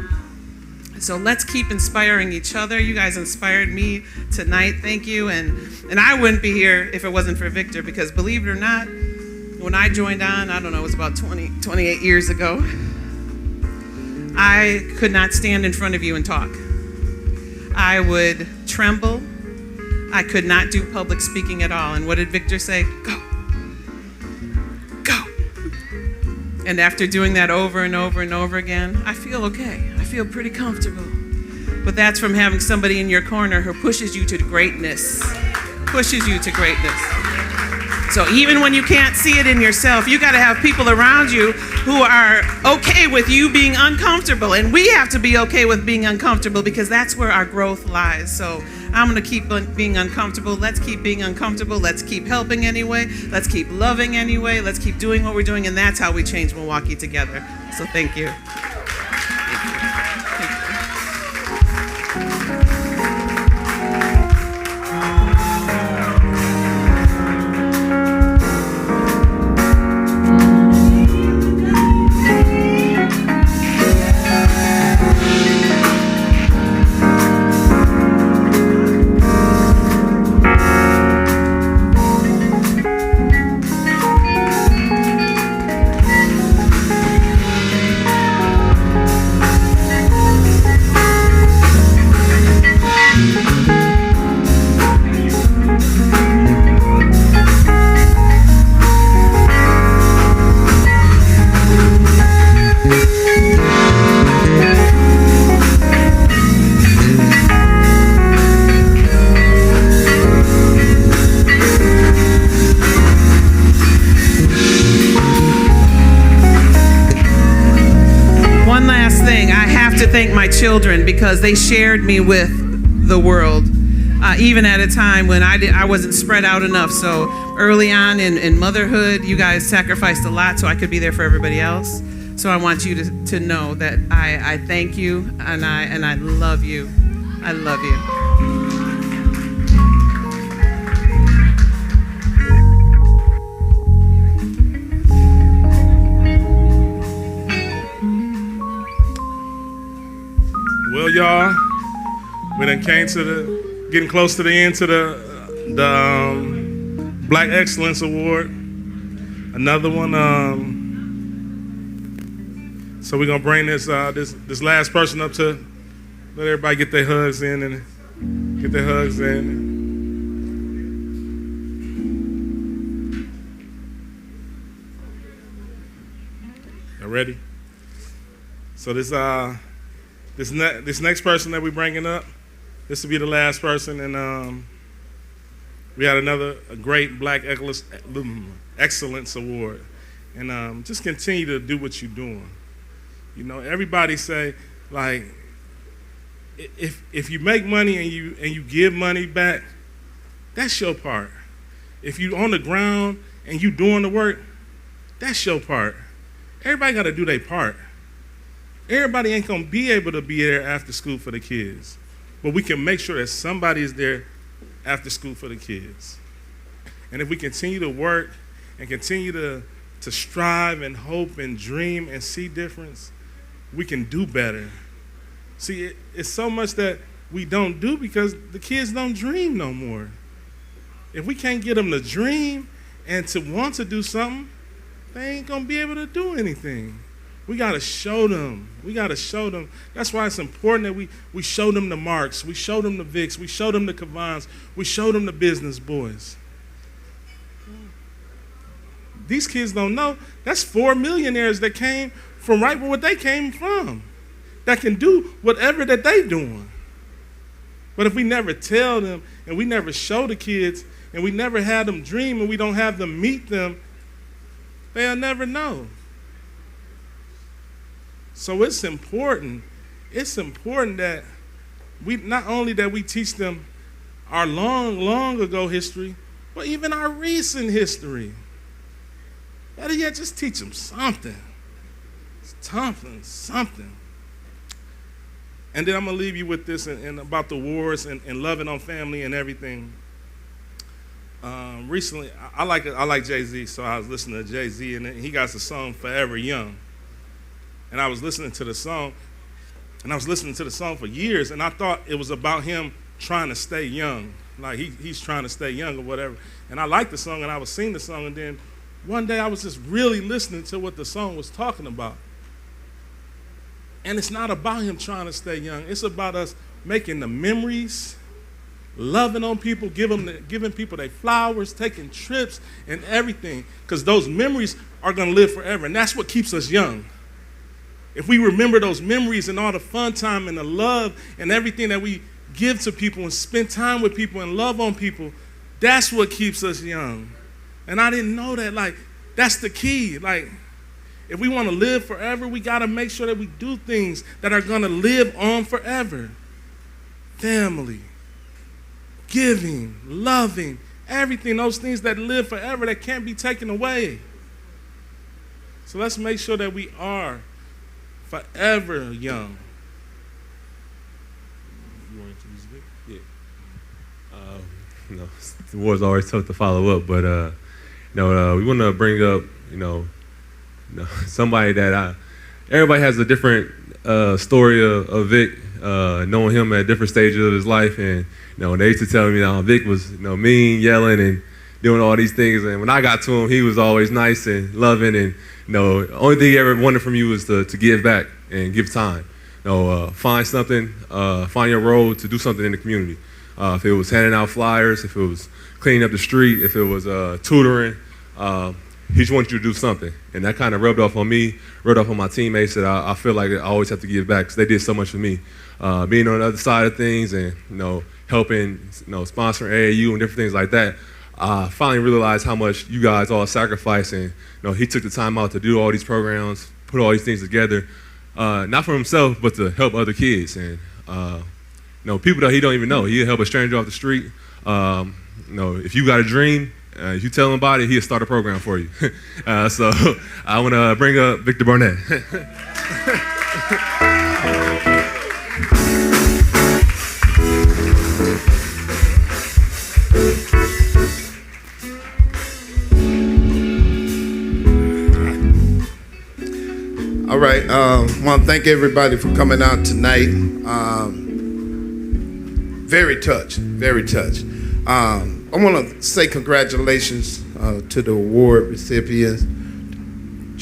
Speaker 1: So let's keep inspiring each other. You guys inspired me tonight, thank you. And I wouldn't be here if it wasn't for Victor, because believe it or not, when I joined on, I don't know, it was about 28 years ago, I could not stand in front of you and talk. I would tremble. I could not do public speaking at all. And what did Victor say? Go. Go. And after doing that over and over and over again, I feel okay. I feel pretty comfortable. But that's from having somebody in your corner who pushes you to greatness. Pushes you to greatness. So even when you can't see it in yourself, you got to have people around you who are okay with you being uncomfortable. And we have to be okay with being uncomfortable because that's where our growth lies. So I'm going to keep being uncomfortable. Let's keep being uncomfortable. Let's keep helping anyway. Let's keep loving anyway. Let's keep doing what we're doing. And that's how we change Milwaukee together. So thank you. Thank my children because they shared me with the world, even at a time when I wasn't spread out enough. So early on in motherhood, you guys sacrificed a lot so I could be there for everybody else. So I want you to know that I thank you and I love you. I love you.
Speaker 9: Well, y'all, we done came to getting close to the end to the Black Excellence Award. Another one. So we're gonna bring this last person up to let everybody get their hugs in and get their hugs in. Y'all ready? So this next person that we're bringing up, this will be the last person, and we had a great Black Excellence Award, and just continue to do what you're doing. You know, everybody say like, if you make money and you give money back, that's your part. If you on the ground and you doing the work, that's your part. Everybody got to do their part. Everybody ain't gonna be able to be there after school for the kids, but we can make sure that somebody is there after school for the kids. And if we continue to work and continue to strive and hope and dream and see difference, we can do better. See, it's so much that we don't do because the kids don't dream no more. If we can't get them to dream and to want to do something, they ain't gonna be able to do anything. We got to show them. We got to show them. That's why it's important that we show them the Marks. We show them the Vicks. We show them the Kavans. We show them the business boys. These kids don't know. That's 4 millionaires that came from right where they came from that can do whatever that they doing. But if we never tell them and we never show the kids and we never have them dream and we don't have them meet them, they'll never know. So it's important that we not only that we teach them our long ago history, but even our recent history. Better yet, just teach them something. Something. And then I'm gonna leave you with this and about the wars and loving on family and everything. Recently, I like Jay-Z, so I was listening to Jay-Z, and he got the song "Forever Young." And I was listening to the song, for years, and I thought it was about him trying to stay young. Like he's trying to stay young or whatever. And I liked the song, and I was singing the song, and then one day I was just really listening to what the song was talking about. And it's not about him trying to stay young. It's about us making the memories, loving on people, giving people their flowers, taking trips and everything, because those memories are going to live forever, and that's what keeps us young. If we remember those memories and all the fun time and the love and everything that we give to people and spend time with people and love on people, that's what keeps us young. And I didn't know that. Like, that's the key. Like, if we want to live forever, we got to make sure that we do things that are going to live on forever. Family, giving, loving, everything, those things that live forever that can't be taken away. So let's make sure that we are forever young. You want to introduce Vic?
Speaker 12: Yeah. The war's always tough to follow up, but we want to bring up, somebody that everybody has a different story of Vic, knowing him at different stages of his life, and they used to tell me Vic was mean, yelling, and doing all these things, and when I got to him, he was always nice and loving, and the only thing he ever wanted from you was to give back and give time. Find something, find your role to do something in the community. If it was handing out flyers, if it was cleaning up the street, if it was tutoring, he just wanted you to do something. And that kind of rubbed off on me, rubbed off on my teammates, that I feel like I always have to give back because they did so much for me. Being on the other side of things and, helping, sponsoring AAU and different things like that, I finally realized how much you guys all sacrifice. And, he took the time out to do all these programs, put all these things together, not for himself, but to help other kids. And, people that he don't even know. He'll help a stranger off the street. If you got a dream, if you tell him about it, he'll start a program for you. So I want to bring up Victor Barnett.
Speaker 14: All right, I want to thank everybody for coming out tonight. Very touched, very touched. I want to say congratulations to the award recipients.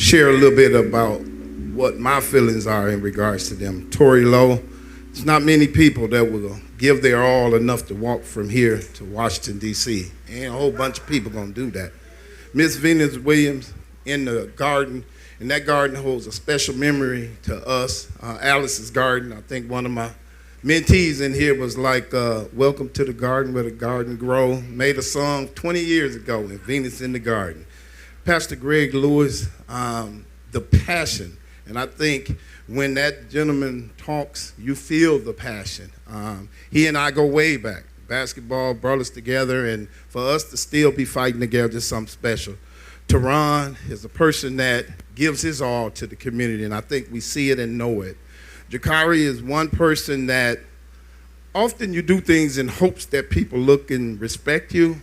Speaker 14: Share a little bit about what my feelings are in regards to them. Tori Lowe, it's not many people that will give their all enough to walk from here to Washington, D.C. Ain't a whole bunch of people going to do that. Miss Venus Williams in the garden, and that garden holds a special memory to us. Alice's garden, I think one of my mentees in here was like, welcome to the garden where the garden grow. Made a song 20 years ago in Venus in the Garden. Pastor Greg Lewis, the passion. And I think when that gentleman talks, you feel the passion. He and I go way back. Basketball brought us together, and for us to still be fighting together is something special. Teron is a person that gives his all to the community, and I think we see it and know it. Jakari is one person that often you do things in hopes that people look and respect you.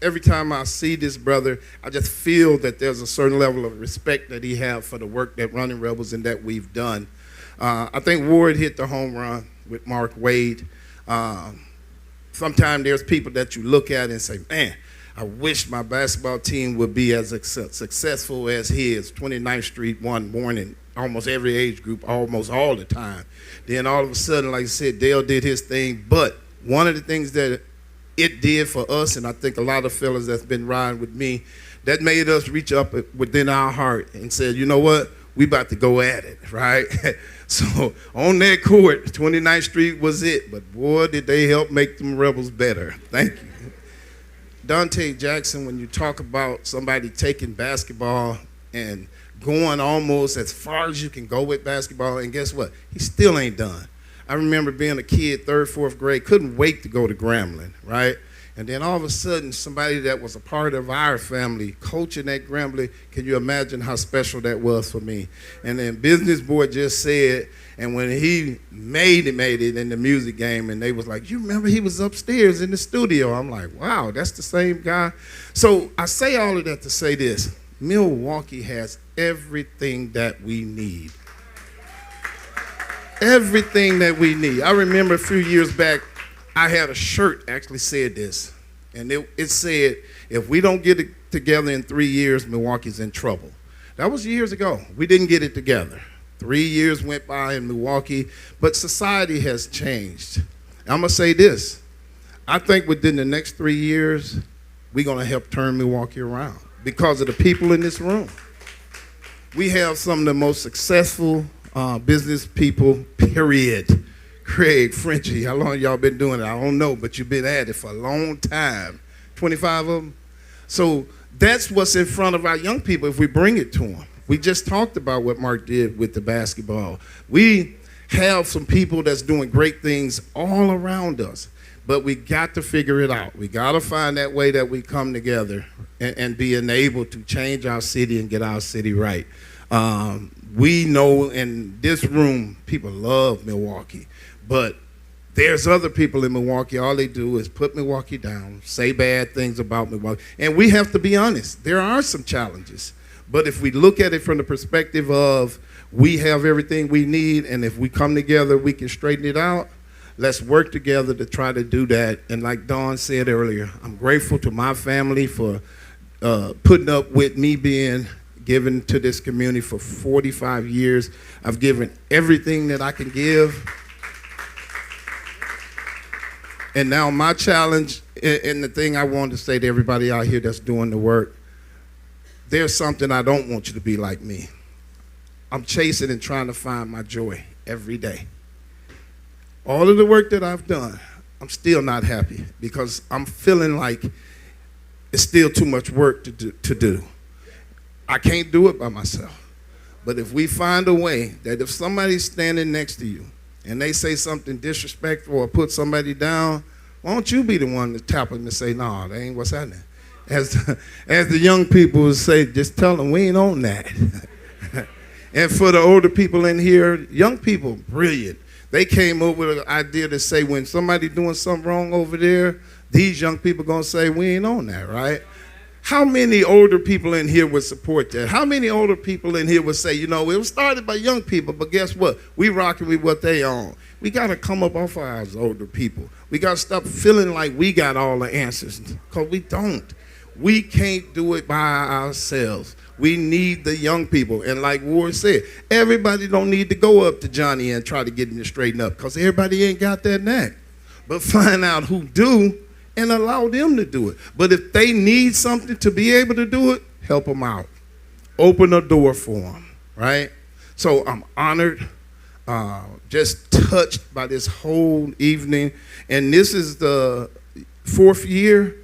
Speaker 14: Every time I see this brother, I just feel that there's a certain level of respect that he has for the work that Running Rebels and that we've done. I think Ward hit the home run with Mark Wade. Sometimes there's people that you look at and say, man, I wish my basketball team would be as successful as his. 29th Street won more in almost every age group, almost all the time. Then all of a sudden, like I said, Dale did his thing. But one of the things that it did for us, and I think a lot of fellas that's been riding with me, that made us reach up within our heart and said, you know what, we about to go at it, right? So on that court, 29th Street was it. But boy, did they help make them Rebels better. Thank you. Dante Jackson, when you talk about somebody taking basketball and going almost as far as you can go with basketball, and guess what? He still ain't done. I remember being a kid, 3rd, 4th grade, couldn't wait to go to Grambling, right? And then all of a sudden, somebody that was a part of our family coaching at Grambling, can you imagine how special that was for me? And then Business Boy just said, and when he made it in the music game, and they was like, you remember he was upstairs in the studio? I'm like, wow, that's the same guy. So I say all of that to say this. Milwaukee has everything that we need. Everything that we need. I remember a few years back, I had a shirt actually said this, and it said, if we don't get it together in 3 years, Milwaukee's in trouble. That was years ago. We didn't get it together. 3 years went by in Milwaukee, but society has changed. I'm going to say this. I think within the next 3 years, we're going to help turn Milwaukee around because of the people in this room. We have some of the most successful business people, period. Craig, Frenchie, how long y'all been doing it? I don't know, but you've been at it for a long time. 25 of them. So that's what's in front of our young people if we bring it to them. We just talked about what Mark did with the basketball. We have some people that's doing great things all around us, but we got to figure it out. We got to find that way that we come together and being able to change our city and get our city right. We know in this room, people love Milwaukee, but there's other people in Milwaukee, all they do is put Milwaukee down, say bad things about Milwaukee. And we have to be honest, there are some challenges. But if we look at it from the perspective of we have everything we need, and if we come together, we can straighten it out, let's work together to try to do that. And like Dawn said earlier, I'm grateful to my family for putting up with me being given to this community for 45 years. I've given everything that I can give. And now my challenge, and the thing I want to say to everybody out here that's doing the work, there's something I don't want you to be like me. I'm chasing and trying to find my joy every day. All of the work that I've done, I'm still not happy because I'm feeling like it's still too much work to do. I can't do it by myself. But if we find a way that if somebody's standing next to you and they say something disrespectful or put somebody down, why don't you be the one to tap them and say, no, that ain't what's happening. As the young people would say, just tell them we ain't on that. And for the older people in here, young people, brilliant. They came up with an idea to say when somebody doing something wrong over there, these young people gonna say we ain't on that, right? How many older people in here would support that? How many older people in here would say, you know, it was started by young people, but guess what? We rocking with what they own. We got to come up off our older people. We got to stop feeling like we got all the answers, because we don't. We can't do it by ourselves. We need the young people. And like Ward said, everybody don't need to go up to Johnny and try to get him to straighten up, because everybody ain't got that knack. But find out who do and allow them to do it. But if they need something to be able to do it, help them out. Open a door for them, right? So I'm honored, just touched by this whole evening. And this is the 4th year.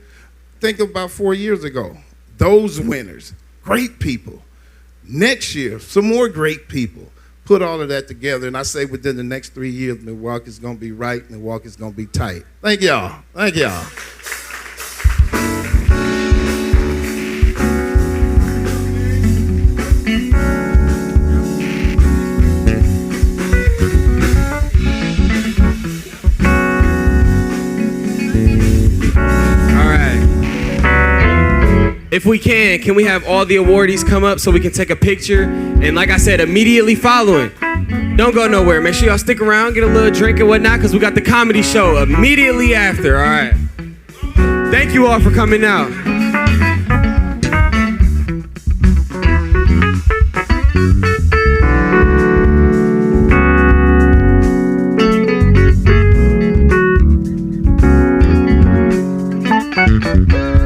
Speaker 14: Think about 4 years ago. Those winners, great people. Next year, some more great people. Put all of that together, and I say within the next 3 years, Milwaukee's going to be right, Milwaukee's going to be tight. Thank y'all. Thank y'all.
Speaker 3: If we can we have all the awardees come up so we can take a picture? And like I said, immediately following. Don't go nowhere. Make sure y'all stick around, get a little drink and whatnot, because we got the comedy show immediately after, all right? Thank you all for coming out.
Speaker 15: Thank you.